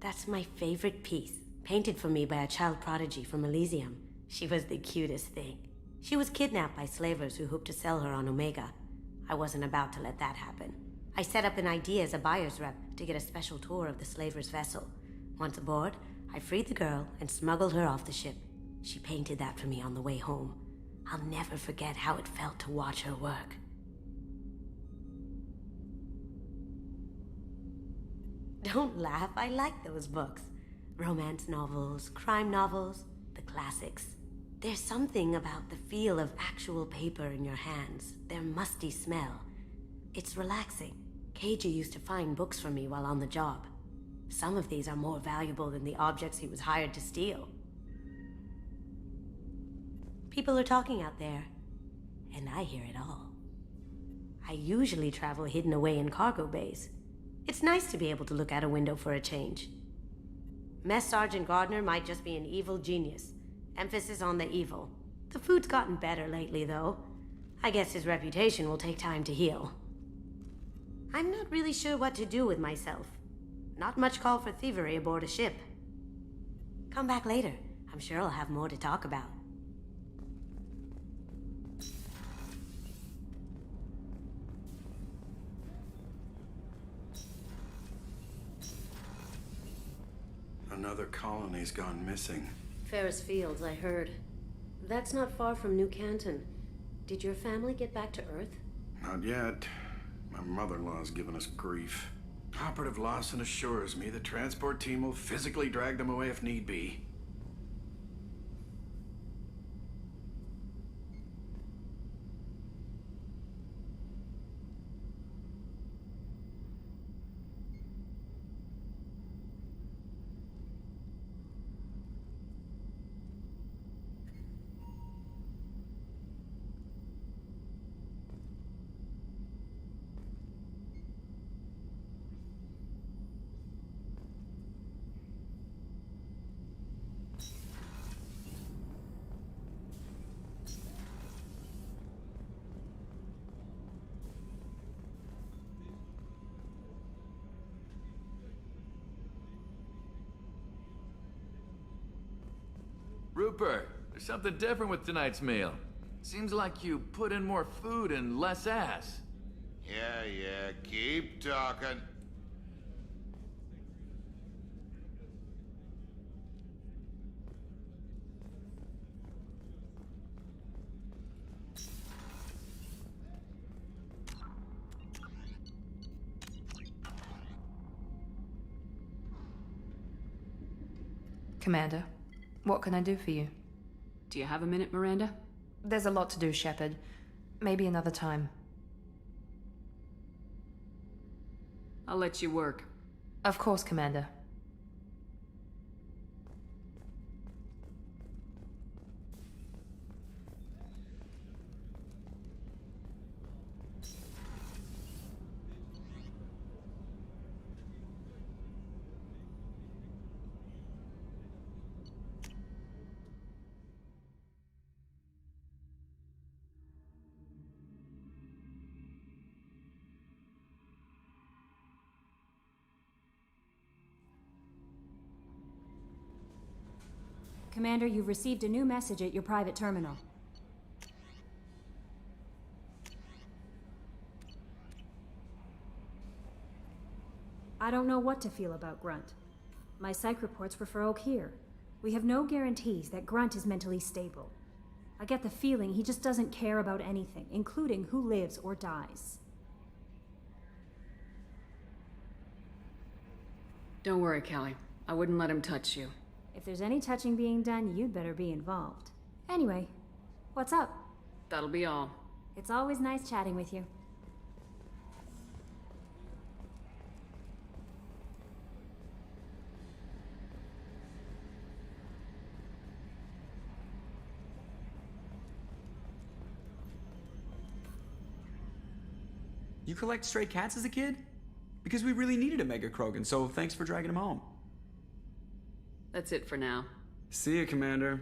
That's my favorite piece, painted for me by a child prodigy from Elysium. She was the cutest thing. She was kidnapped by slavers who hoped to sell her on Omega. I wasn't about to let that happen. I set up an ID as a buyer's rep to get a special tour of the slaver's vessel. Once aboard, I freed the girl and smuggled her off the ship. She painted that for me on the way home. I'll never forget how it felt to watch her work. Don't laugh, I like those books. Romance novels, crime novels, the classics. There's something about the feel of actual paper in your hands, their musty smell. It's relaxing. Keiji used to find books for me while on the job. Some of these are more valuable than the objects he was hired to steal. People are talking out there, and I hear it all. I usually travel hidden away in cargo bays. It's nice to be able to look out a window for a change. Mess Sergeant Gardner might just be an evil genius. Emphasis on the evil. The food's gotten better lately, though. I guess his reputation will take time to heal. I'm not really sure what to do with myself. Not much call for thievery aboard a ship. Come back later. I'm sure I'll have more to talk about. Another colony's gone missing. Ferris Fields, I heard. That's not far from New Canton. Did your family get back to Earth? Not yet. My mother-in-law's given us grief. Operative Lawson assures me the transport team will physically drag them away if need be. Rupert, there's something different with tonight's meal. Seems like you put in more food and less ass. Yeah, keep talking. Commander, what can I do for you? Do you have a minute, Miranda? There's a lot to do, Shepard. Maybe another time. I'll let you work. Of course, Commander. Commander, you've received a new message at your private terminal. I don't know what to feel about Grunt. My psych reports refer Oak here. We have no guarantees that Grunt is mentally stable. I get the feeling he just doesn't care about anything, including who lives or dies. Don't worry, Callie. I wouldn't let him touch you. If there's any touching being done, you'd better be involved. Anyway, what's up? That'll be all. It's always nice chatting with you. You collect stray cats as a kid? Because we really needed a Mega Krogan, so thanks for dragging him home. That's it for now. See ya, Commander.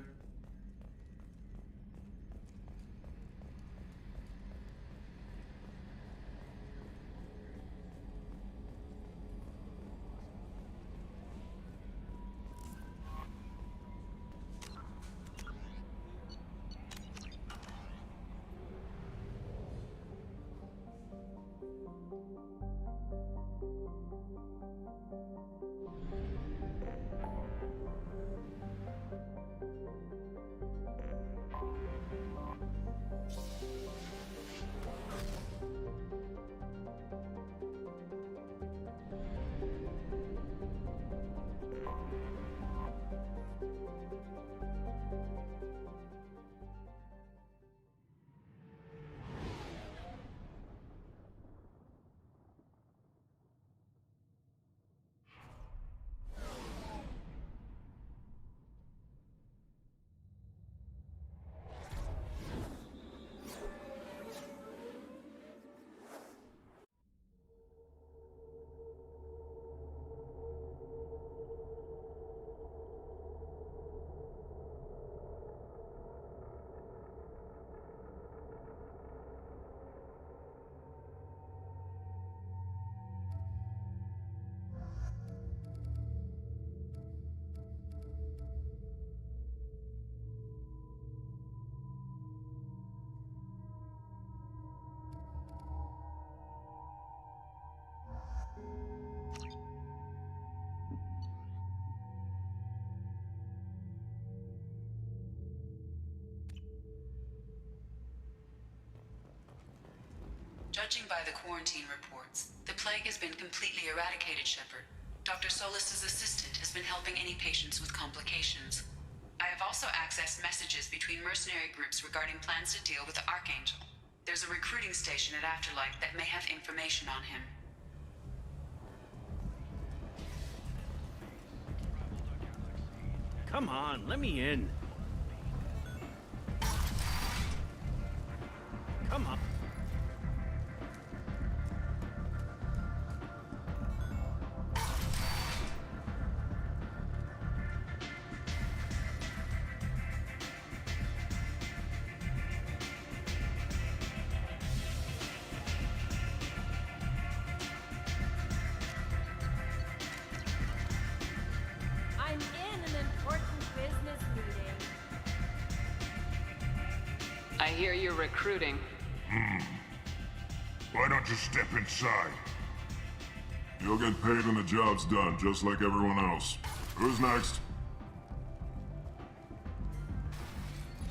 Judging by the quarantine reports, the plague has been completely eradicated, Shepard. Dr. Solis's assistant has been helping any patients with complications. I have also accessed messages between mercenary groups regarding plans to deal with the Archangel. There's a recruiting station at Afterlight that may have information on him. Come on, let me in. Come on. I'm in an important business meeting. I hear you're recruiting. Why don't you step inside? You'll get paid when the job's done, just like everyone else. Who's next?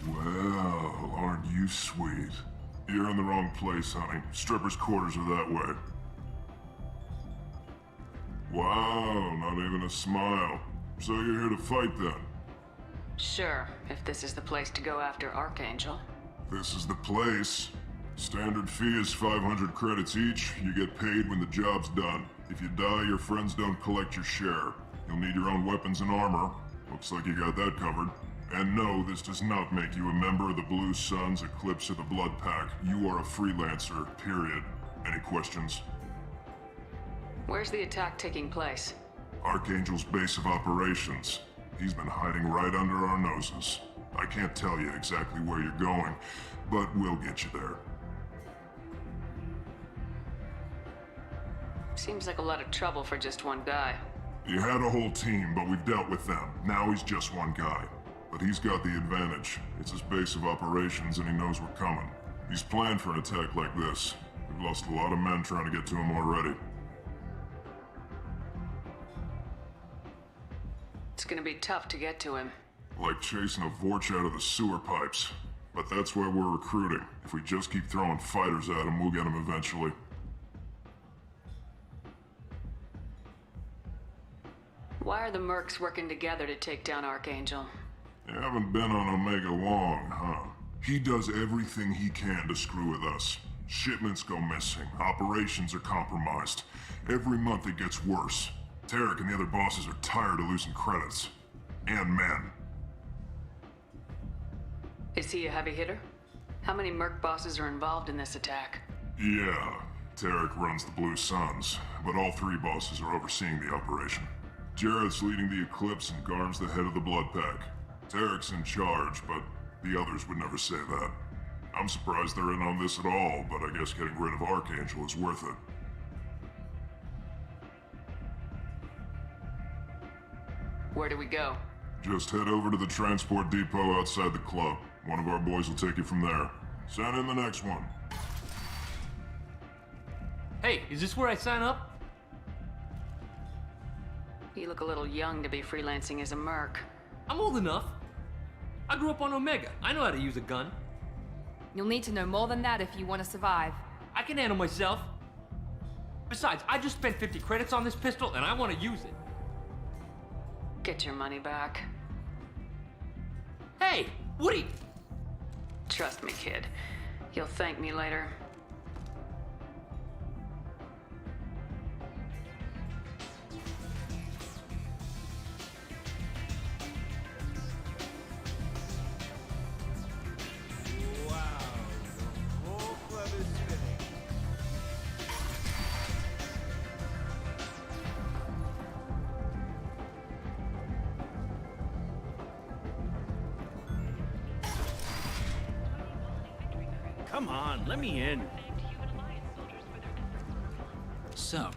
Well, aren't you sweet? You're in the wrong place, honey. Strippers' quarters are that way. Wow, not even a smile. So you're here to fight then? Sure, if this is the place to go after Archangel. This is the place. Standard fee is 500 credits each. You get paid when the job's done. If you die, your friends don't collect your share. You'll need your own weapons and armor. Looks like you got that covered. And no, this does not make you a member of the Blue Suns, Eclipse, or the Blood Pack. You are a freelancer, period. Any questions? Where's the attack taking place? Archangel's base of operations. He's been hiding right under our noses. I can't tell you exactly where you're going, but we'll get you there. Seems like a lot of trouble for just one guy. You had a whole team, but we've dealt with them. Now he's just one guy. But he's got the advantage. It's his base of operations and he knows we're coming. He's planned for an attack like this. We've lost a lot of men trying to get to him already. It's gonna be tough to get to him. Like chasing a Vorch out of the sewer pipes. But that's why we're recruiting. If we just keep throwing fighters at him, we'll get him eventually. Why are the mercs working together to take down Archangel? You haven't been on Omega long, huh? He does everything he can to screw with us. Shipments go missing. Operations are compromised. Every month it gets worse. Tarek and the other bosses are tired of losing credits. And men. Is he a heavy hitter? How many merc bosses are involved in this attack? Yeah, Tarek runs the Blue Suns, but all three bosses are overseeing the operation. Jarrett's leading the Eclipse and Garm's the head of the Blood Pack. Tarek's in charge, but the others would never say that. I'm surprised they're in on this at all, but I guess getting rid of Archangel is worth it. Where do we go? Just head over to the transport depot outside the club. One of our boys will take you from there. Send in the next one. Hey, is this where I sign up? You look a little young to be freelancing as a merc. I'm old enough. I grew up on Omega. I know how to use a gun. You'll need to know more than that if you want to survive. I can handle myself. Besides, I just spent 50 credits on this pistol and I want to use it. Get your money back. Hey, Woody! Trust me, kid. You'll thank me later. Come on, let me in. So,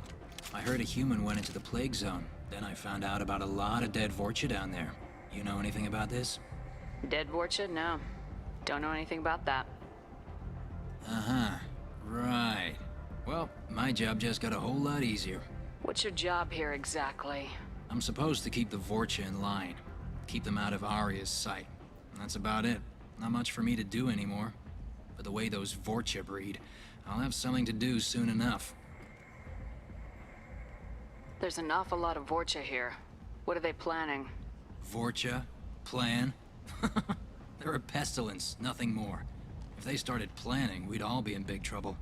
I heard a human went into the plague zone. Then I found out about a lot of dead Vorcha down there. You know anything about this? Dead Vorcha? No. Don't know anything about that. Uh-huh. Right. Well, my job just got a whole lot easier. What's your job here exactly? I'm supposed to keep the Vorcha in line. Keep them out of Arya's sight. And that's about it. Not much for me to do anymore. But the way those Vorcha breed, I'll have something to do soon enough. There's an awful lot of Vorcha here. What are they planning? Vorcha? Plan? They're a pestilence, nothing more. If they started planning, we'd all be in big trouble.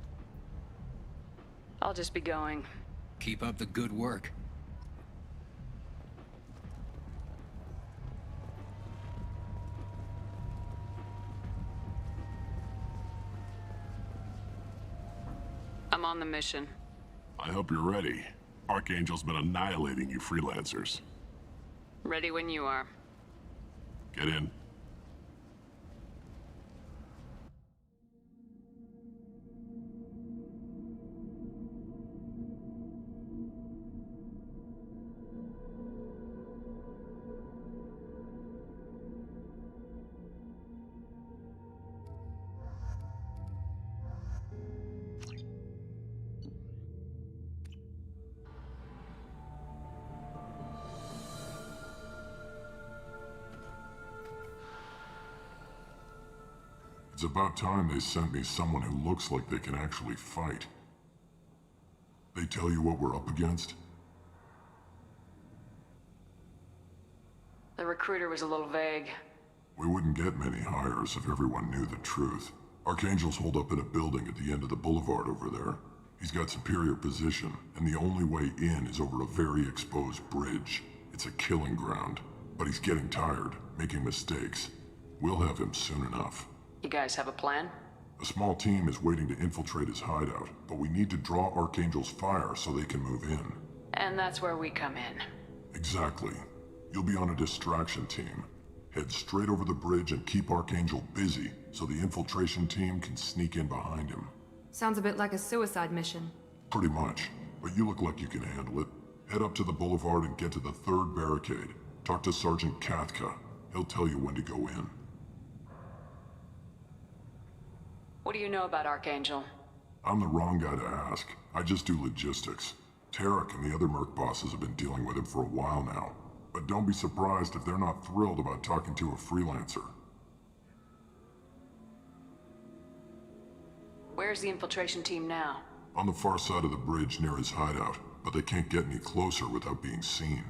I'll just be going. Keep up the good work. I'm on the mission. I hope you're ready. Archangel's been annihilating you freelancers. Ready when you are. Get in. It's about time they sent me someone who looks like they can actually fight. They tell you what we're up against? The recruiter was a little vague. We wouldn't get many hires if everyone knew the truth. Archangel's holed up in a building at the end of the boulevard over there. He's got superior position, and the only way in is over a very exposed bridge. It's a killing ground, but he's getting tired, making mistakes. We'll have him soon enough. You guys have a plan? A small team is waiting to infiltrate his hideout, but we need to draw Archangel's fire so they can move in. And that's where we come in. Exactly. You'll be on a distraction team. Head straight over the bridge and keep Archangel busy so the infiltration team can sneak in behind him. Sounds a bit like a suicide mission. Pretty much, but you look like you can handle it. Head up to the boulevard and get to the third barricade. Talk to Sergeant Kathka. He'll tell you when to go in. What do you know about Archangel? I'm the wrong guy to ask. I just do logistics. Tarek and the other merc bosses have been dealing with him for a while now. But don't be surprised if they're not thrilled about talking to a freelancer. Where's the infiltration team now? On the far side of the bridge near his hideout, but they can't get any closer without being seen.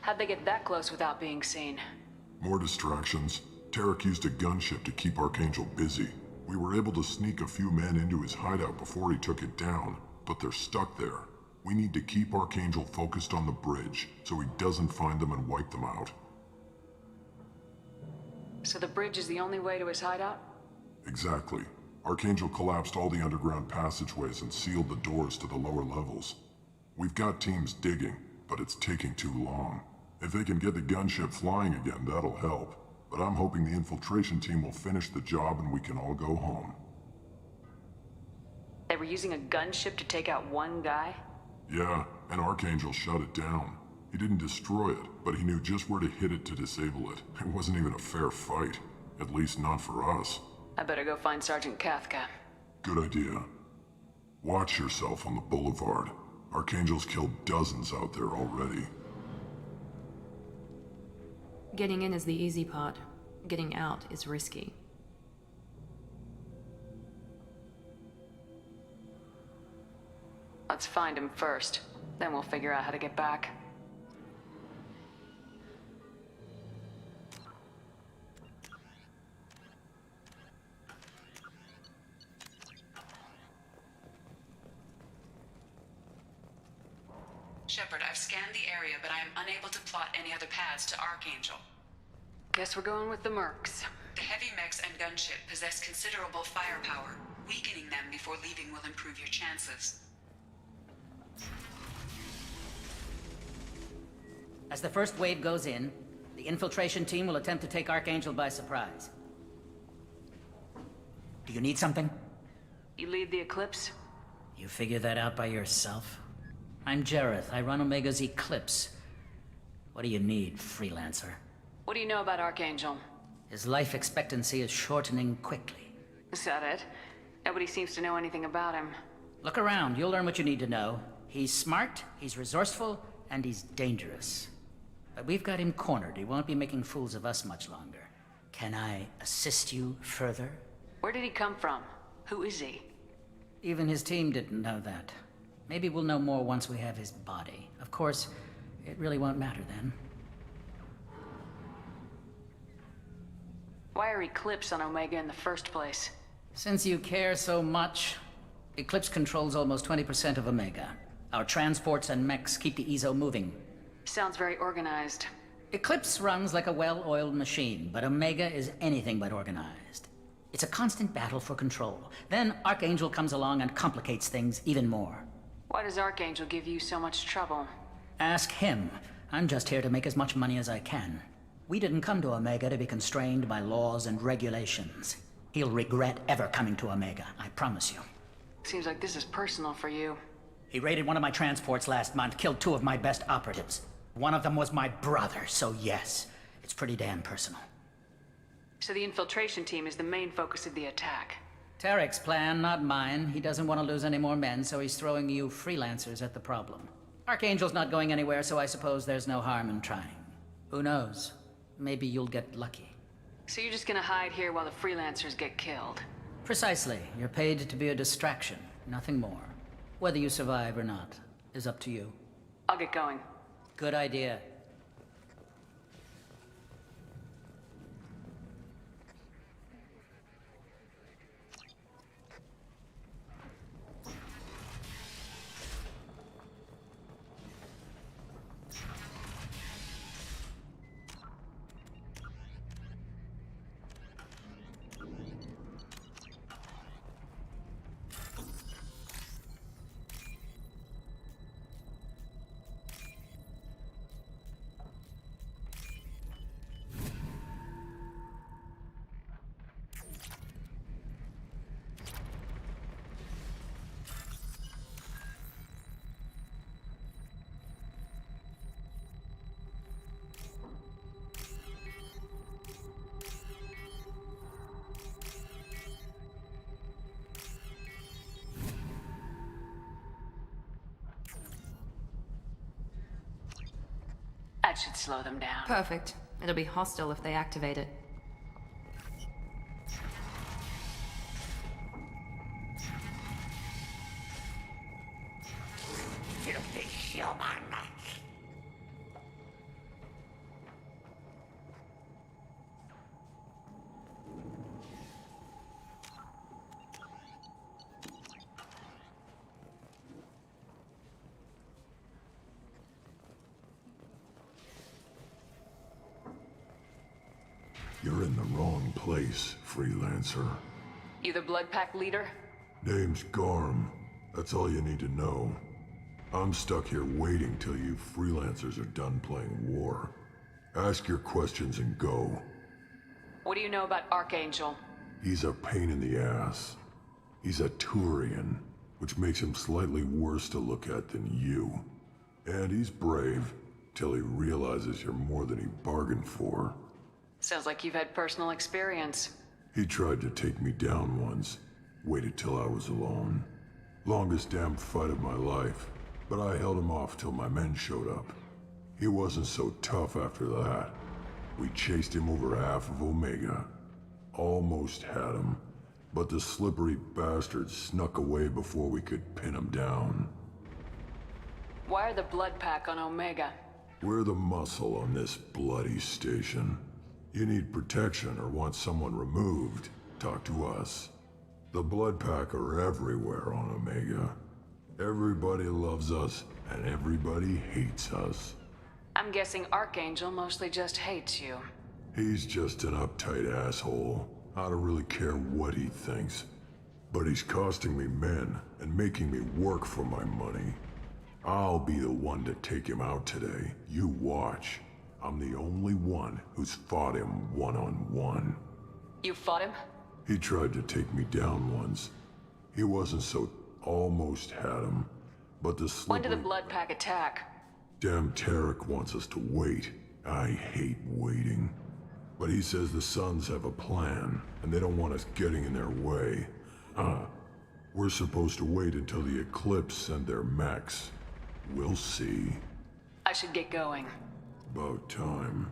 How'd they get that close without being seen? More distractions. Tarek used a gunship to keep Archangel busy. We were able to sneak a few men into his hideout before he took it down, but they're stuck there. We need to keep Archangel focused on the bridge, so he doesn't find them and wipe them out. So the bridge is the only way to his hideout? Exactly. Archangel collapsed all the underground passageways and sealed the doors to the lower levels. We've got teams digging, but it's taking too long. If they can get the gunship flying again, that'll help. But I'm hoping the infiltration team will finish the job and we can all go home. They were using a gunship to take out one guy? Yeah, and Archangel shut it down. He didn't destroy it, but he knew just where to hit it to disable it. It wasn't even a fair fight. At least not for us. I better go find Sergeant Kathka. Good idea. Watch yourself on the boulevard. Archangel's killed dozens out there already. Getting in is the easy part. Getting out is risky. Let's find him first. Then we'll figure out how to get back. Shepard, I've scanned the area, but I am unable to plot any other paths to Archangel. Guess we're going with the mercs. The heavy mechs and gunship possess considerable firepower. Weakening them before leaving will improve your chances. As the first wave goes in, the infiltration team will attempt to take Archangel by surprise. Do you need something? You lead the Eclipse? You figure that out by yourself? I'm Jareth. I run Omega's Eclipse. What do you need, freelancer? What do you know about Archangel? His life expectancy is shortening quickly. Is that it? Nobody seems to know anything about him. Look around. You'll learn what you need to know. He's smart, he's resourceful, and he's dangerous. But we've got him cornered. He won't be making fools of us much longer. Can I assist you further? Where did he come from? Who is he? Even his team didn't know that. Maybe we'll know more once we have his body. Of course, it really won't matter then. Why are Eclipse on Omega in the first place? Since you care so much, Eclipse controls almost 20% of Omega. Our transports and mechs keep the EZO moving. Sounds very organized. Eclipse runs like a well-oiled machine, but Omega is anything but organized. It's a constant battle for control. Then Archangel comes along and complicates things even more. Why does Archangel give you so much trouble? Ask him. I'm just here to make as much money as I can. We didn't come to Omega to be constrained by laws and regulations. He'll regret ever coming to Omega, I promise you. Seems like this is personal for you. He raided one of my transports last month, killed 2 of my best operatives. One of them was my brother, so yes, it's pretty damn personal. So the infiltration team is the main focus of the attack. Tarek's plan, not mine. He doesn't want to lose any more men, so he's throwing you freelancers at the problem. Archangel's not going anywhere, so I suppose there's no harm in trying. Who knows? Maybe you'll get lucky. So you're just gonna hide here while the freelancers get killed? Precisely. You're paid to be a distraction, nothing more. Whether you survive or not is up to you. I'll get going. Good idea. That should slow them down. Perfect. It'll be hostile if they activate it. You're in the wrong place, freelancer. You the Blood Pack leader? Name's Garm. That's all you need to know. I'm stuck here waiting till you freelancers are done playing war. Ask your questions and go. What do you know about Archangel? He's a pain in the ass. He's a Turian, which makes him slightly worse to look at than you. And he's brave, till he realizes you're more than he bargained for. Sounds like you've had personal experience. He tried to take me down once. Waited till I was alone. Longest damn fight of my life, but I held him off till my men showed up. He wasn't so tough after that. We chased him over half of Omega. Almost had him, but the slippery bastard snuck away before we could pin him down. Why are the blood pack on Omega? We're the muscle on this bloody station. You need protection or want someone removed, talk to us. The blood pack are everywhere on Omega. Everybody loves us, and everybody hates us. I'm guessing Archangel mostly just hates you. He's just an uptight asshole. I don't really care what he thinks. But he's costing me men and making me work for my money. I'll be the one to take him out today. You watch. I'm the only one who's fought him one-on-one. You fought him? He tried to take me down once. He wasn't so... almost had him. But the slippery... When did the blood pack attack? Damn Tarek wants us to wait. I hate waiting. But he says the Suns have a plan, and they don't want us getting in their way. We're supposed to wait until the Eclipse send their mechs. We'll see. I should get going. About time.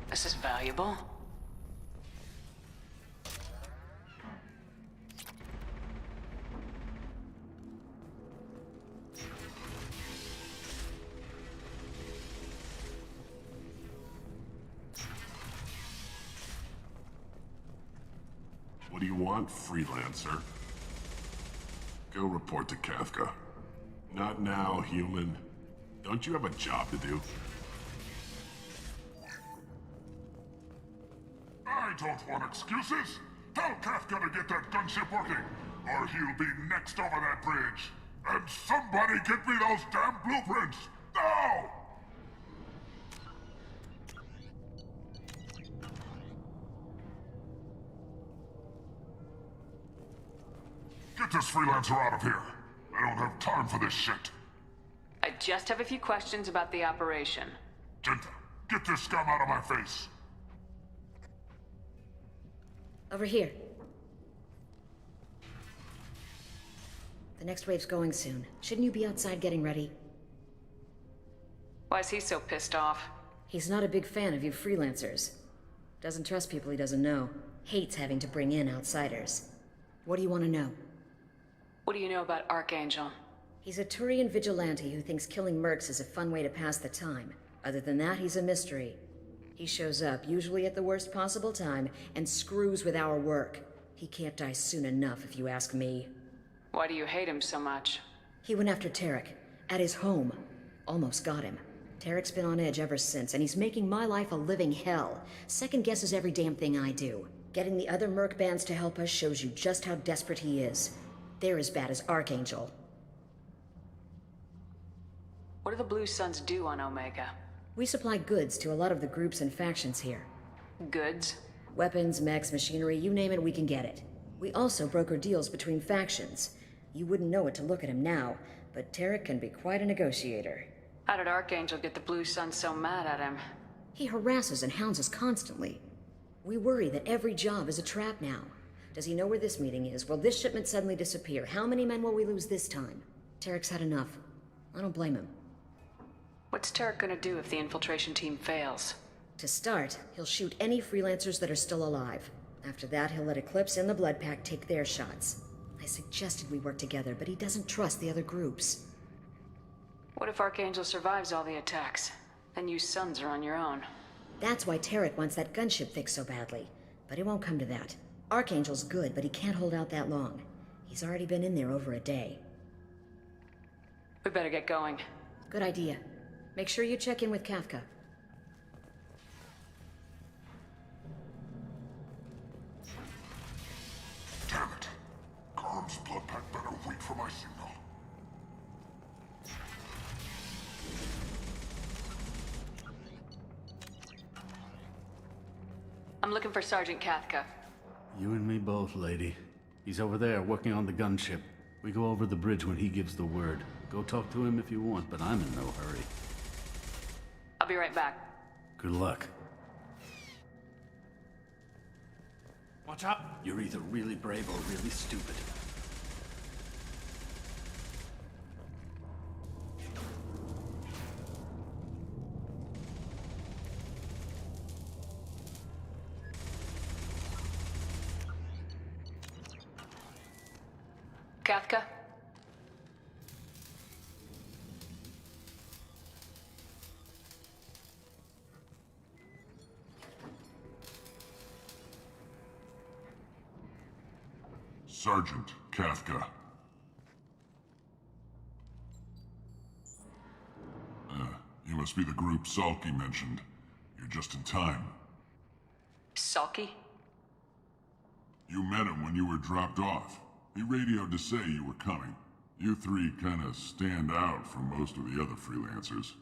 This is valuable. What do you want, freelancer? Go report to Kafka. Not now, human. Don't you have a job to do? I don't want excuses. Tell Kafka to get that gunship working, or he'll be next over that bridge. And somebody get me those damn blueprints! Now! Get this freelancer out of here. I don't have time for this shit. I just have a few questions about the operation. Genta, get this scum out of my face. Over here. The next wave's going soon. Shouldn't you be outside getting ready? Why is he so pissed off? He's not a big fan of you freelancers. Doesn't trust people he doesn't know. Hates having to bring in outsiders. What do you want to know? What do you know about Archangel? He's a Turian vigilante who thinks killing mercs is a fun way to pass the time. Other than that, he's a mystery. He shows up, usually at the worst possible time, and screws with our work. He can't die soon enough, if you ask me. Why do you hate him so much? He went after Tarek, at his home. Almost got him. Tarek's been on edge ever since, and he's making my life a living hell. Second guesses every damn thing I do. Getting the other merc bands to help us shows you just how desperate he is. They're as bad as Archangel. What do the Blue Suns do on Omega? We supply goods to a lot of the groups and factions here. Goods? Weapons, mechs, machinery, you name it, we can get it. We also broker deals between factions. You wouldn't know it to look at him now, but Tarek can be quite a negotiator. How did Archangel get the Blue Sun so mad at him? He harasses and hounds us constantly. We worry that every job is a trap now. Does he know where this meeting is? Will this shipment suddenly disappear? How many men will we lose this time? Tarek's had enough. I don't blame him. What's Tarek gonna do if the infiltration team fails? To start, he'll shoot any freelancers that are still alive. After that, he'll let Eclipse and the Blood Pack take their shots. I suggested we work together, but he doesn't trust the other groups. What if Archangel survives all the attacks? Then you sons are on your own. That's why Tarek wants that gunship fixed so badly. But it won't come to that. Archangel's good, but he can't hold out that long. He's already been in there over a day. We better get going. Good idea. Make sure you check in with Kafka. Damn it. Garm's blood pack better wait for my signal. I'm looking for Sergeant Kafka. You and me both, lady. He's over there working on the gunship. We go over the bridge when he gives the word. Go talk to him if you want, but I'm in no hurry. I'll be right back. Good luck. Watch out! You're either really brave or really stupid. Kafka? Sergeant Kafka. You must be the group Salky mentioned. You're just in time. Salky? You met him when you were dropped off. He radioed to say you were coming. You three kinda stand out from most of the other freelancers.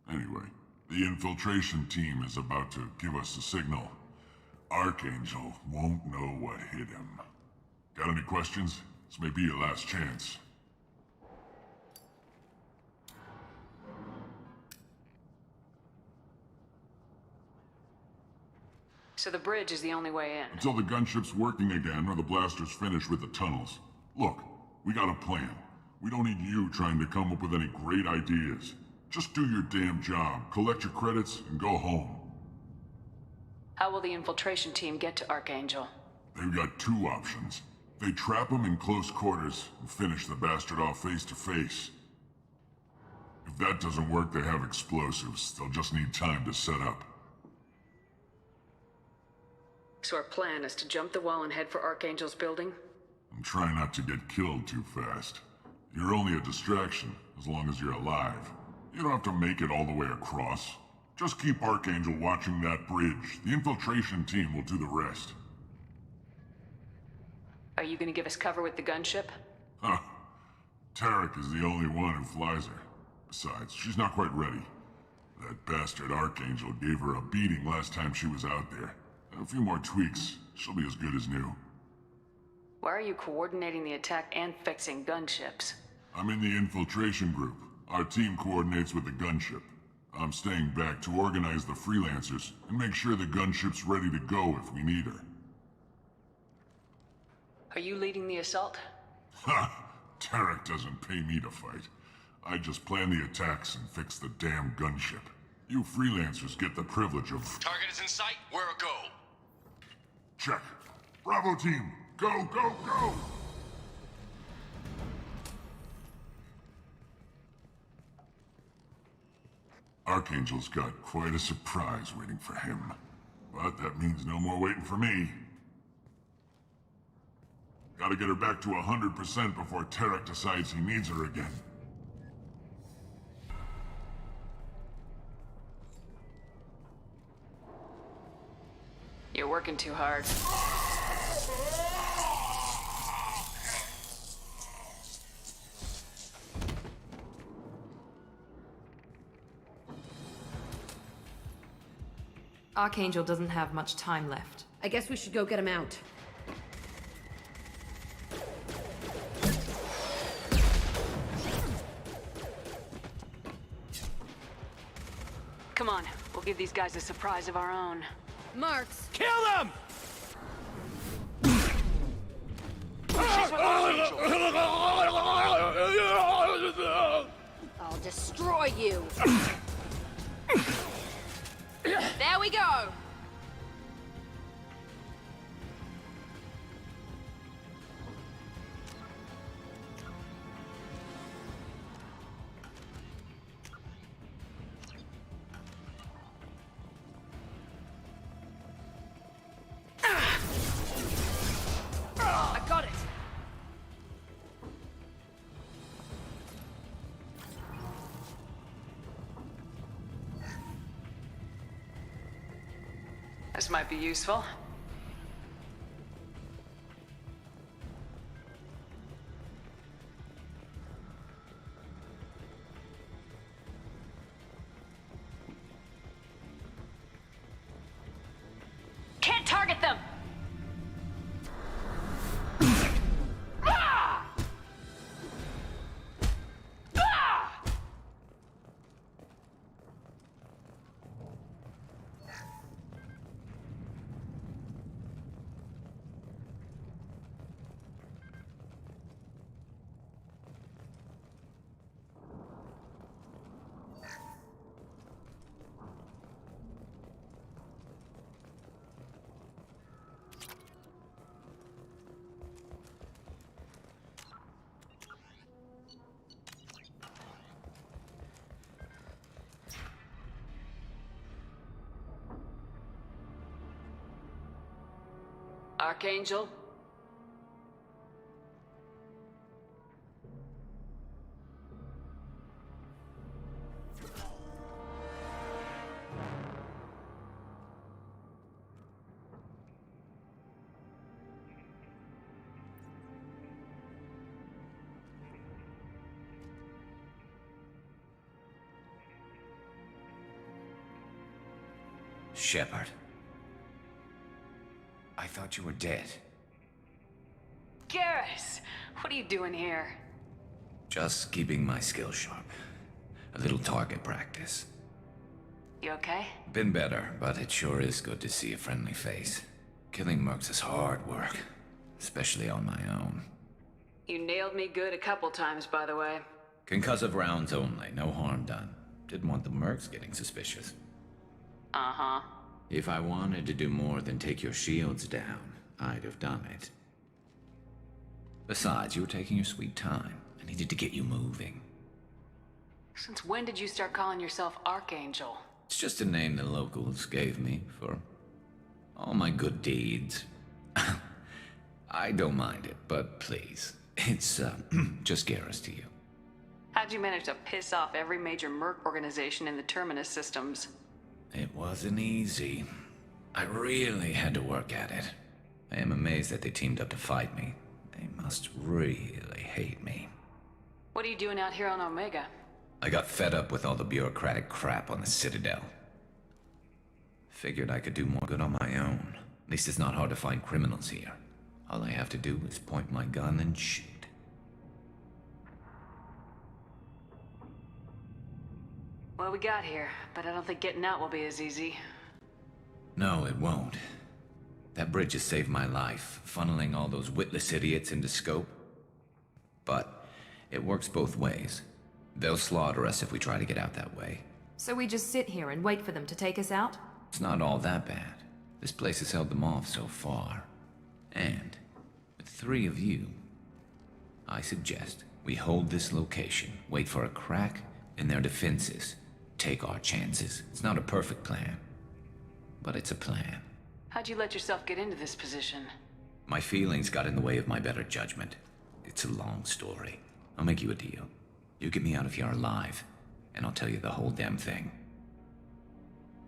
Anyway, the infiltration team is about to give us a signal. Archangel won't know what hit him. Got any questions? This may be your last chance. So the bridge is the only way in. Until the gunship's working again or the blasters finish with the tunnels. Look, we got a plan. We don't need you trying to come up with any great ideas. Just do your damn job, collect your credits, and go home. How will the infiltration team get to Archangel? They've got two options. They trap him in close quarters and finish the bastard off face to face. If that doesn't work, they have explosives. They'll just need time to set up. So our plan is to jump the wall and head for Archangel's building? And try not to get killed too fast. You're only a distraction, as long as you're alive. You don't have to make it all the way across. Just keep Archangel watching that bridge. The infiltration team will do the rest. Are you gonna give us cover with the gunship? Huh. Tarek is the only one who flies her. Besides, she's not quite ready. That bastard Archangel gave her a beating last time she was out there. A few more tweaks, she'll be as good as new. Why are you coordinating the attack and fixing gunships? I'm in the infiltration group. Our team coordinates with the gunship. I'm staying back to organize the freelancers and make sure the gunship's ready to go if we need her. Are you leading the assault? Ha! Tarek doesn't pay me to fight. I just plan the attacks and fix the damn gunship. You freelancers get the privilege of... Target is in sight. Where a go? Check. Bravo team! Go, go, go! Archangel's got quite a surprise waiting for him. But that means no more waiting for me. Gotta get her back to 100% before Tarek decides he needs her again. You're working too hard. Archangel doesn't have much time left. I guess we should go get him out. Come on, we'll give these guys a surprise of our own. Marks! Kill them! I'll destroy you. There we go. I got it! This might be useful. Can't target them! Archangel? Shepard. I thought you were dead. Garrus! What are you doing here? Just keeping my skills sharp. A little target practice. You okay? Been better, but it sure is good to see a friendly face. Killing mercs is hard work, especially on my own. You nailed me good a couple times, by the way. Concussive rounds only, no harm done. Didn't want the mercs getting suspicious. Uh-huh. If I wanted to do more than take your shields down, I'd have done it. Besides, you were taking your sweet time. I needed to get you moving. Since when did you start calling yourself Archangel? It's just a name the locals gave me for all my good deeds. I don't mind it, but please, it's just Garrus to you. How'd you manage to piss off every major merc organization in the Terminus systems? It wasn't easy. I really had to work at it. I am amazed that they teamed up to fight me. They must really hate me. What are you doing out here on Omega? I got fed up with all the bureaucratic crap on the Citadel. Figured I could do more good on my own. At least it's not hard to find criminals here. All I have to do is point my gun and shoot. Well, we got here, but I don't think getting out will be as easy. No, it won't. That bridge has saved my life, funneling all those witless idiots into scope. But it works both ways. They'll slaughter us if we try to get out that way. So we just sit here and wait for them to take us out? It's not all that bad. This place has held them off so far. And with 3 of you, I suggest we hold this location, wait for a crack in their defenses, take our chances. It's not a perfect plan, but it's a plan. How'd you let yourself get into this position? My feelings got in the way of my better judgment. It's a long story. I'll make you a deal. You get me out of here alive, and I'll tell you the whole damn thing.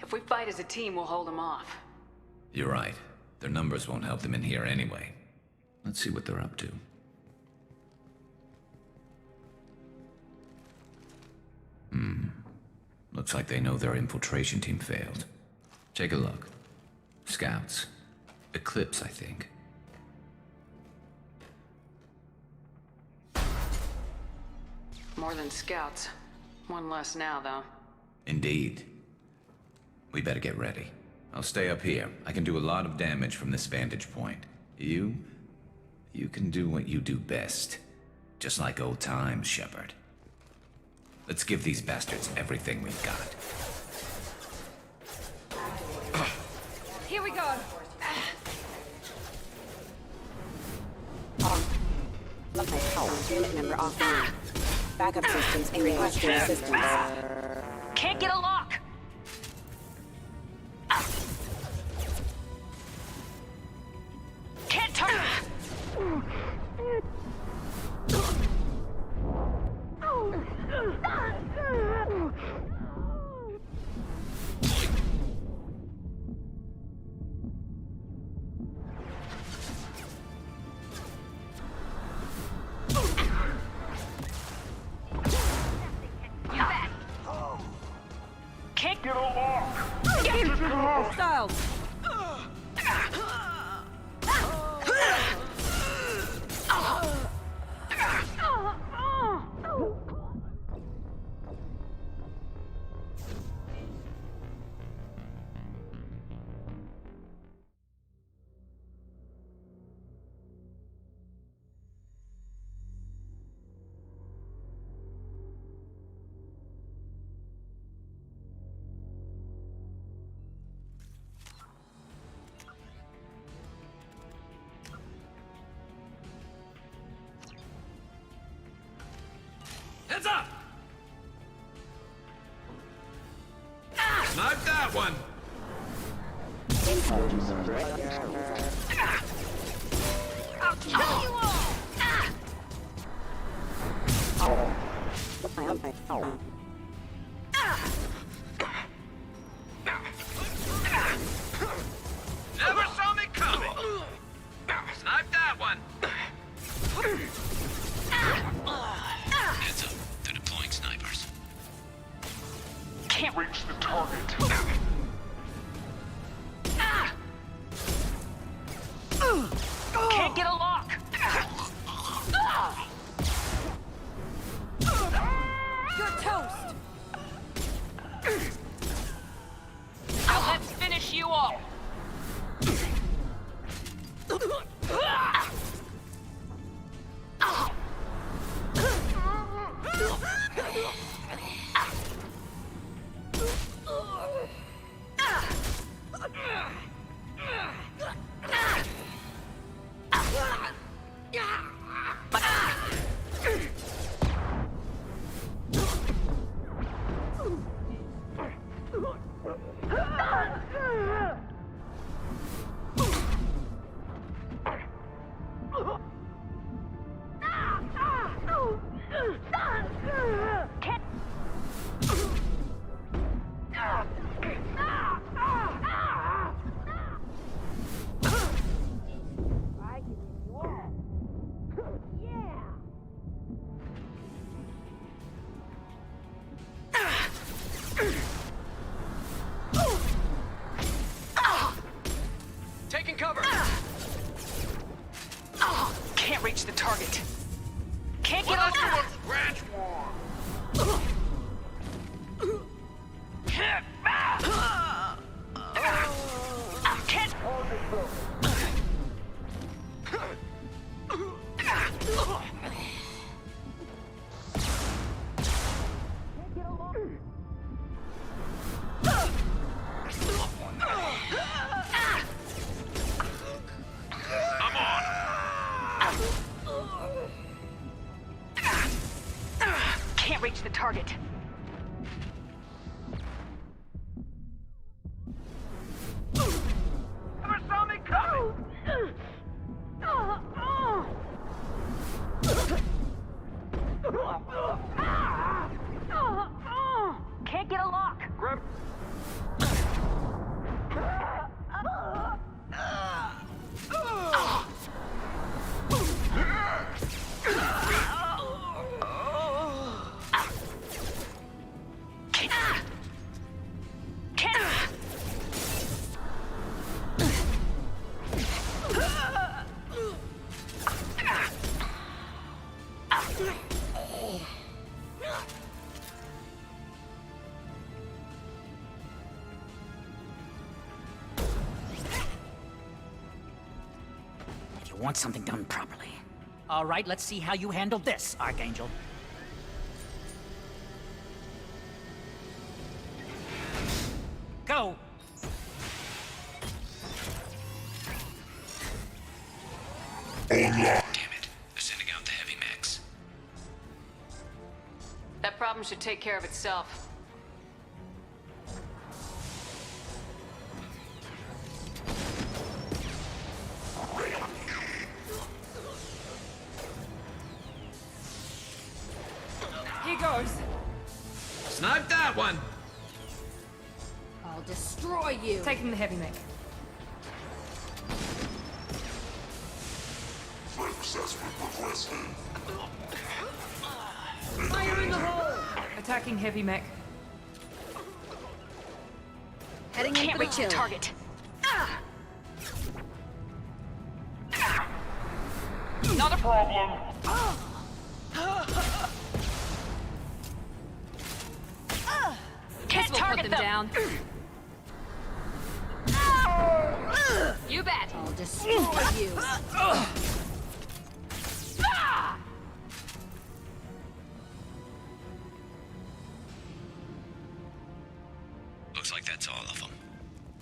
If we fight as a team, we'll hold them off. You're right. Their numbers won't help them in here anyway. Let's see what they're up to. Looks like they know their infiltration team failed. Take a look. Scouts. Eclipse, I think. More than scouts. One less now, though. Indeed. We better get ready. I'll stay up here. I can do a lot of damage from this vantage point. You can do what you do best. Just like old times, Shepard. Let's give these bastards everything we've got. Here we go. Unit member offline. Backup systems requesting assistance. Can't get a lock. Can't turn. Can't get a lock. Styles. Heads up! Snipe that one! I'll kill you all! Never saw me coming! Snipe that one! Heads up. They're deploying snipers. Can't reach the target. Can't get a lock. You're toast. Now let's finish you off. Taking cover! Can't reach the target. Can't get a lock. Scratch Can't. Can't reach the target. Never saw me coming! Can't get a lock. Grab. want something done properly. All right, let's see how you handle this, Archangel. Go! Damn it. They're sending out the heavy mechs. That problem should take care of itself. Here goes. Snipe that one! I'll destroy you. Taking the heavy mech. Fire in the hole. Attacking heavy mech. Heading in for the kill. Target. Not a problem. Can't We'll target put them down. You bet. I'll destroy you. Looks like that's all of them.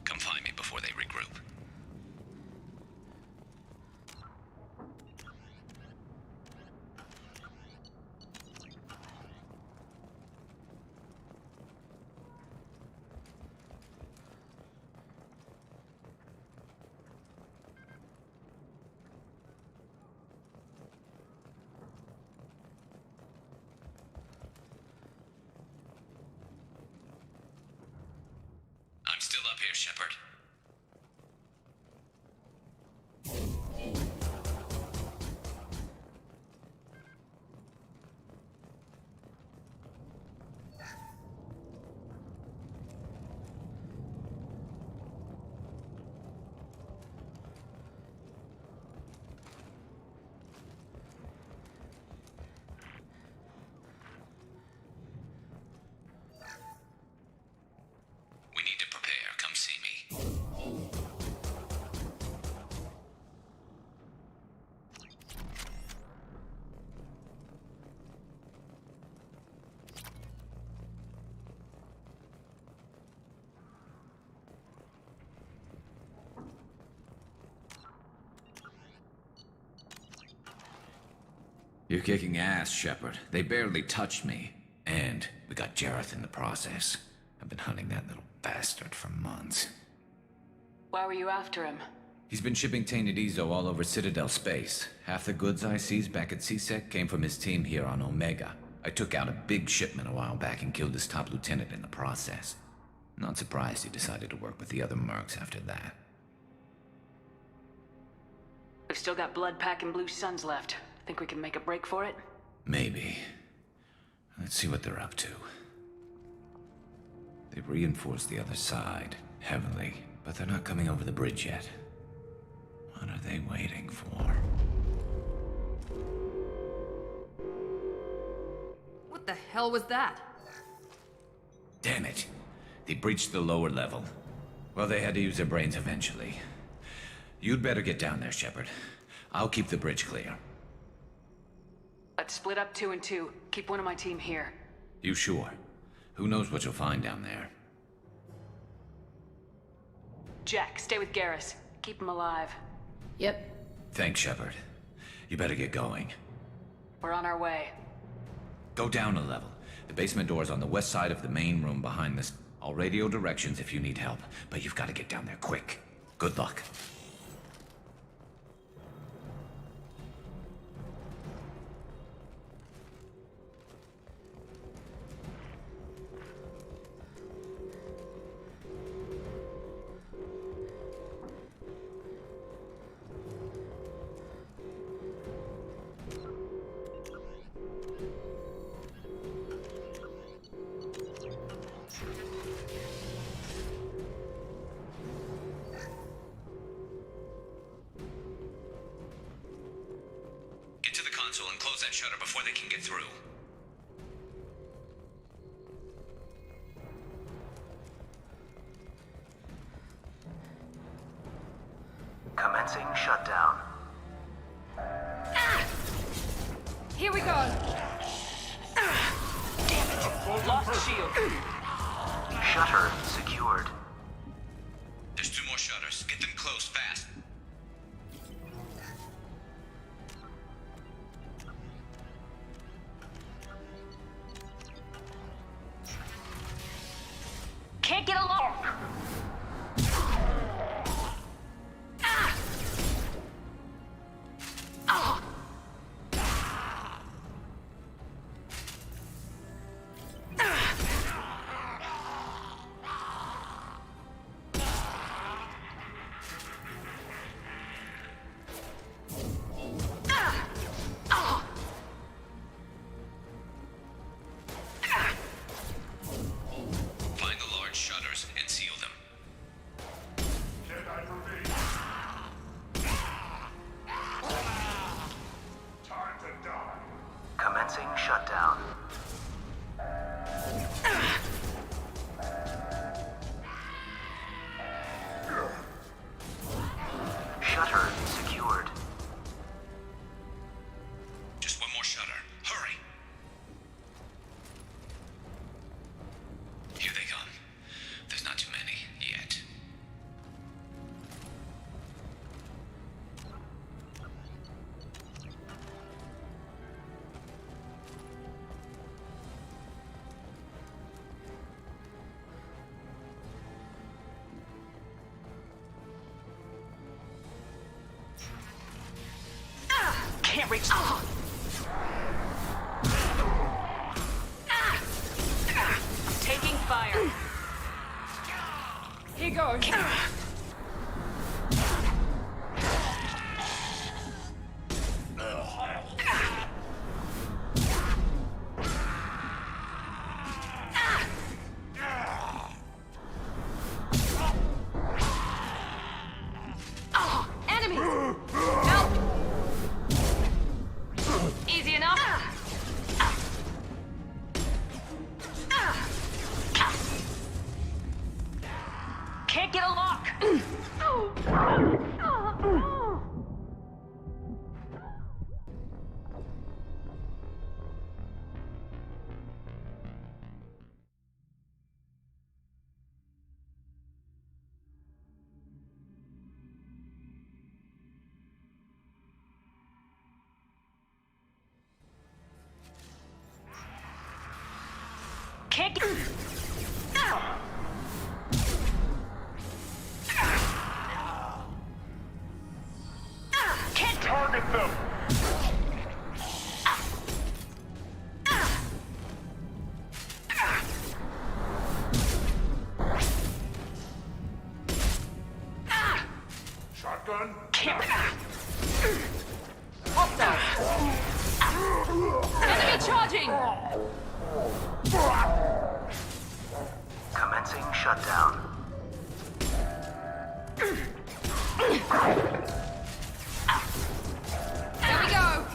Come find me before they regroup. I'm still up here, Shepard. We need to prepare. Come see me. You're kicking ass, Shepard. They barely touched me. And we got Jareth in the process. I've been hunting that little bastard for months. Why were you after him? He's been shipping tainted Ezo all over Citadel space. Half the goods I seized back at CSEC came from his team here on Omega. I took out a big shipment a while back and killed his top lieutenant in the process. Not surprised he decided to work with the other mercs after that. We've still got blood pack and blue suns left. Think we can make a break for it? Maybe. Let's see what they're up to. They've reinforced the other side, heavily, but they're not coming over the bridge yet. What are they waiting for? What the hell was that? Damn it. They breached the lower level. Well, they had to use their brains eventually. You'd better get down there, Shepard. I'll keep the bridge clear. Let's split up 2 and 2. Keep one of my team here. You sure? Who knows what you'll find down there? Jack, stay with Garrus. Keep him alive. Yep. Thanks, Shepard. You better get going. We're on our way. Go down a level. The basement door's on the west side of the main room behind this. I'll radio directions if you need help, but you've got to get down there quick. Good luck. And close that shutter before they can get through. Commencing shutdown. Here we go. Damn it! Lost shield. Shutter secured. There's 2 more shutters. Get them closed fast. Can't get a lock. Find the large shutters and seal them. Time to die. Commencing shutdown. Shutter secured. Just 1 more shutter. Hurry. Here they come. There's not too many yet. Can't reach. I'm taking fire. Here goes. Enemies! Help! Easy enough. Can't get a lock. Can't get. Can't target them. Shotgun? Can't. Enemy charging! Commencing shutdown. There we go!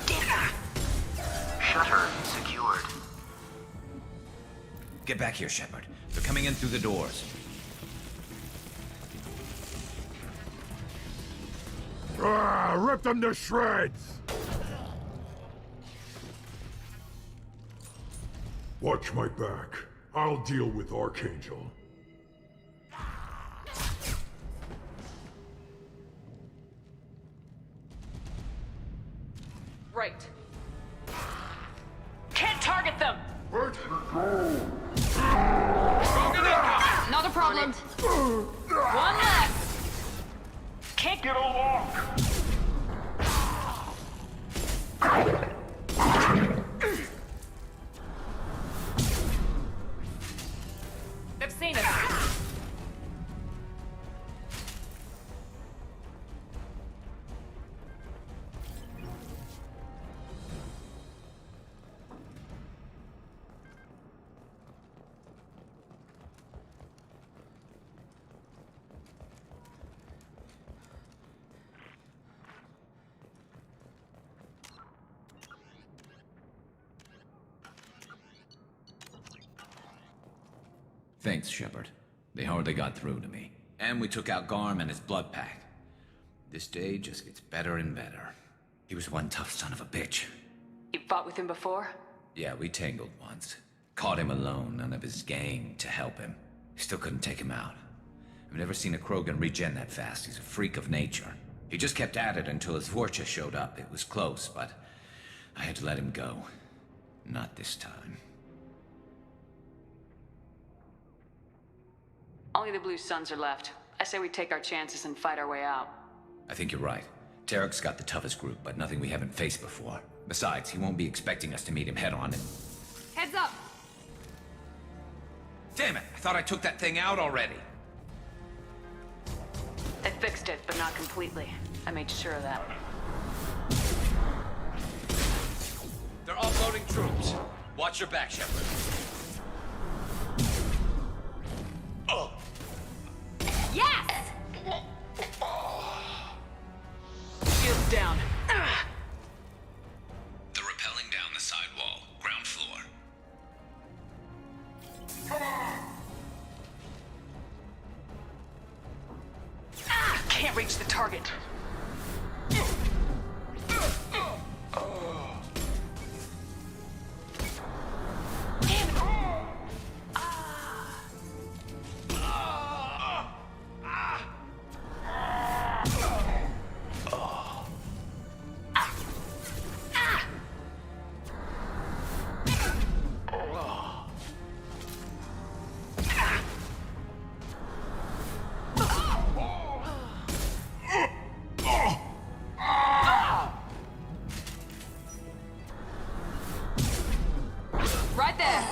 Shutter secured. Get back here, Shepard. They're coming in through the doors. Rip them to shreds! Watch my back. I'll deal with Archangel. Right. Can't target them. Not a problem. One left. Can't get a lock. They've seen us. Thanks, Shepard. They hardly got through to me. And we took out Garm and his blood pack. This day just gets better and better. He was one tough son of a bitch. You fought with him before? Yeah, we tangled once. Caught him alone, none of his gang to help him. Still couldn't take him out. I've never seen a Krogan regen that fast. He's a freak of nature. He just kept at it until his Vorcha showed up. It was close, but I had to let him go. Not this time. Only the Blue Suns are left. I say we take our chances and fight our way out. I think you're right. Tarek's got the toughest group, but nothing we haven't faced before. Besides, he won't be expecting us to meet him head-on and... Heads up! Damn it! I thought I took that thing out already! I fixed it, but not completely. I made sure of that. They're offloading troops. Watch your back, Shepard. Oh! Yes! Shields down. They're rappelling down the side wall. Ground floor. Can't reach the target. Right there!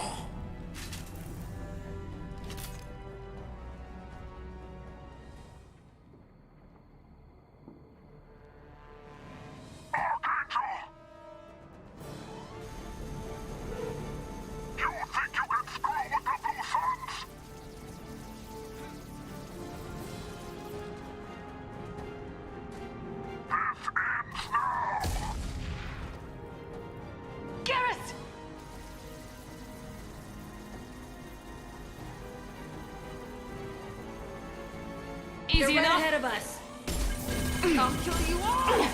Garrus! Easy They're right enough? ahead of us. I'll kill you all!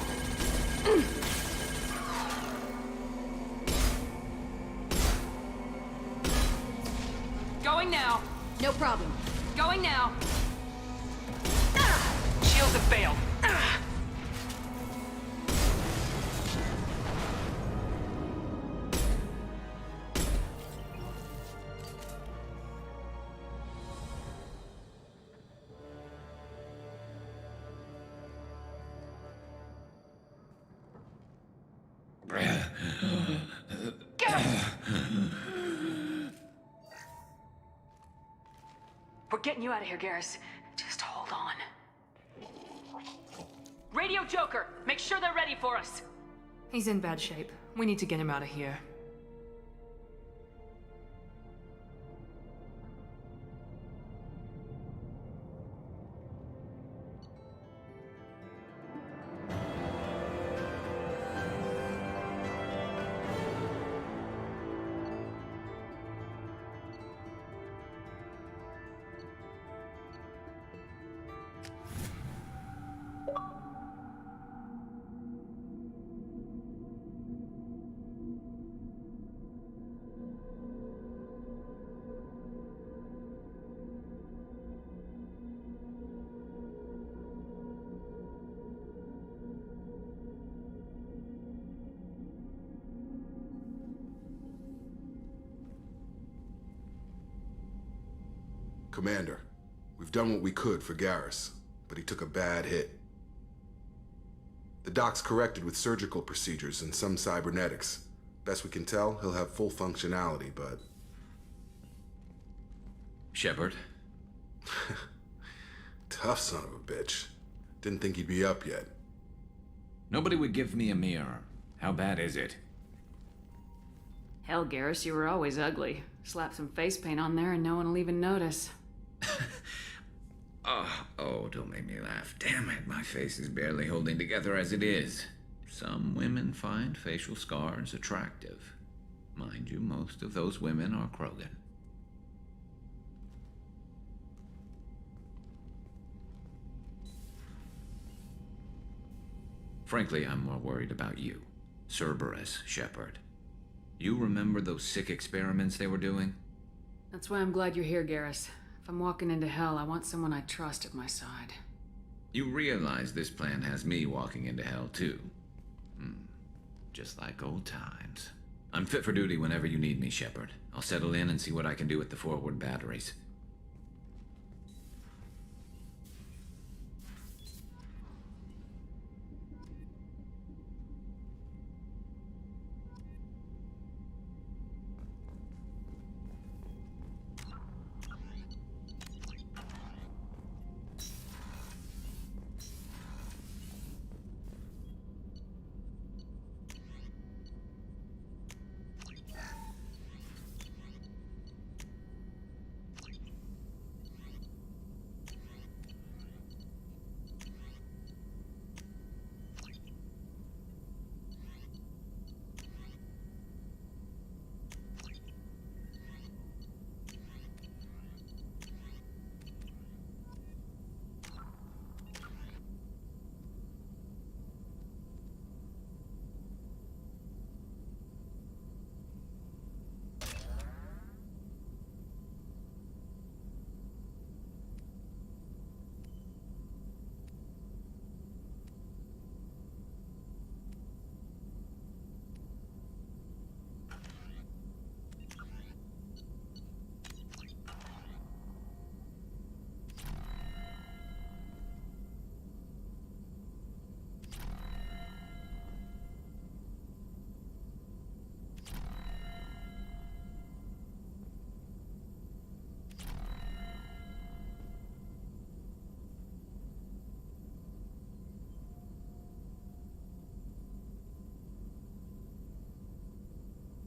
Going now. No problem. Going now. Shields have failed. We're getting you out of here, Garrus. Just hold on. Radio Joker, make sure they're ready for us. He's in bad shape. We need to get him out of here. Commander, we've done what we could for Garrus, but he took a bad hit. The doc's corrected with surgical procedures and some cybernetics. Best we can tell, he'll have full functionality, but... Shepard? Tough son of a bitch. Didn't think he'd be up yet. Nobody would give me a mirror. How bad is it? Hell, Garrus, you were always ugly. Slap some face paint on there and no one will even notice. Oh, don't make me laugh. Damn it, my face is barely holding together as it is. Some women find facial scars attractive. Mind you, most of those women are Krogan. Frankly, I'm more worried about you. Cerberus, Shepard. You remember those sick experiments they were doing? That's why I'm glad you're here, Garrus. If I'm walking into hell, I want someone I trust at my side. You realize this plan has me walking into hell, too. Just like old times. I'm fit for duty whenever you need me, Shepard. I'll settle in and see what I can do with the forward batteries.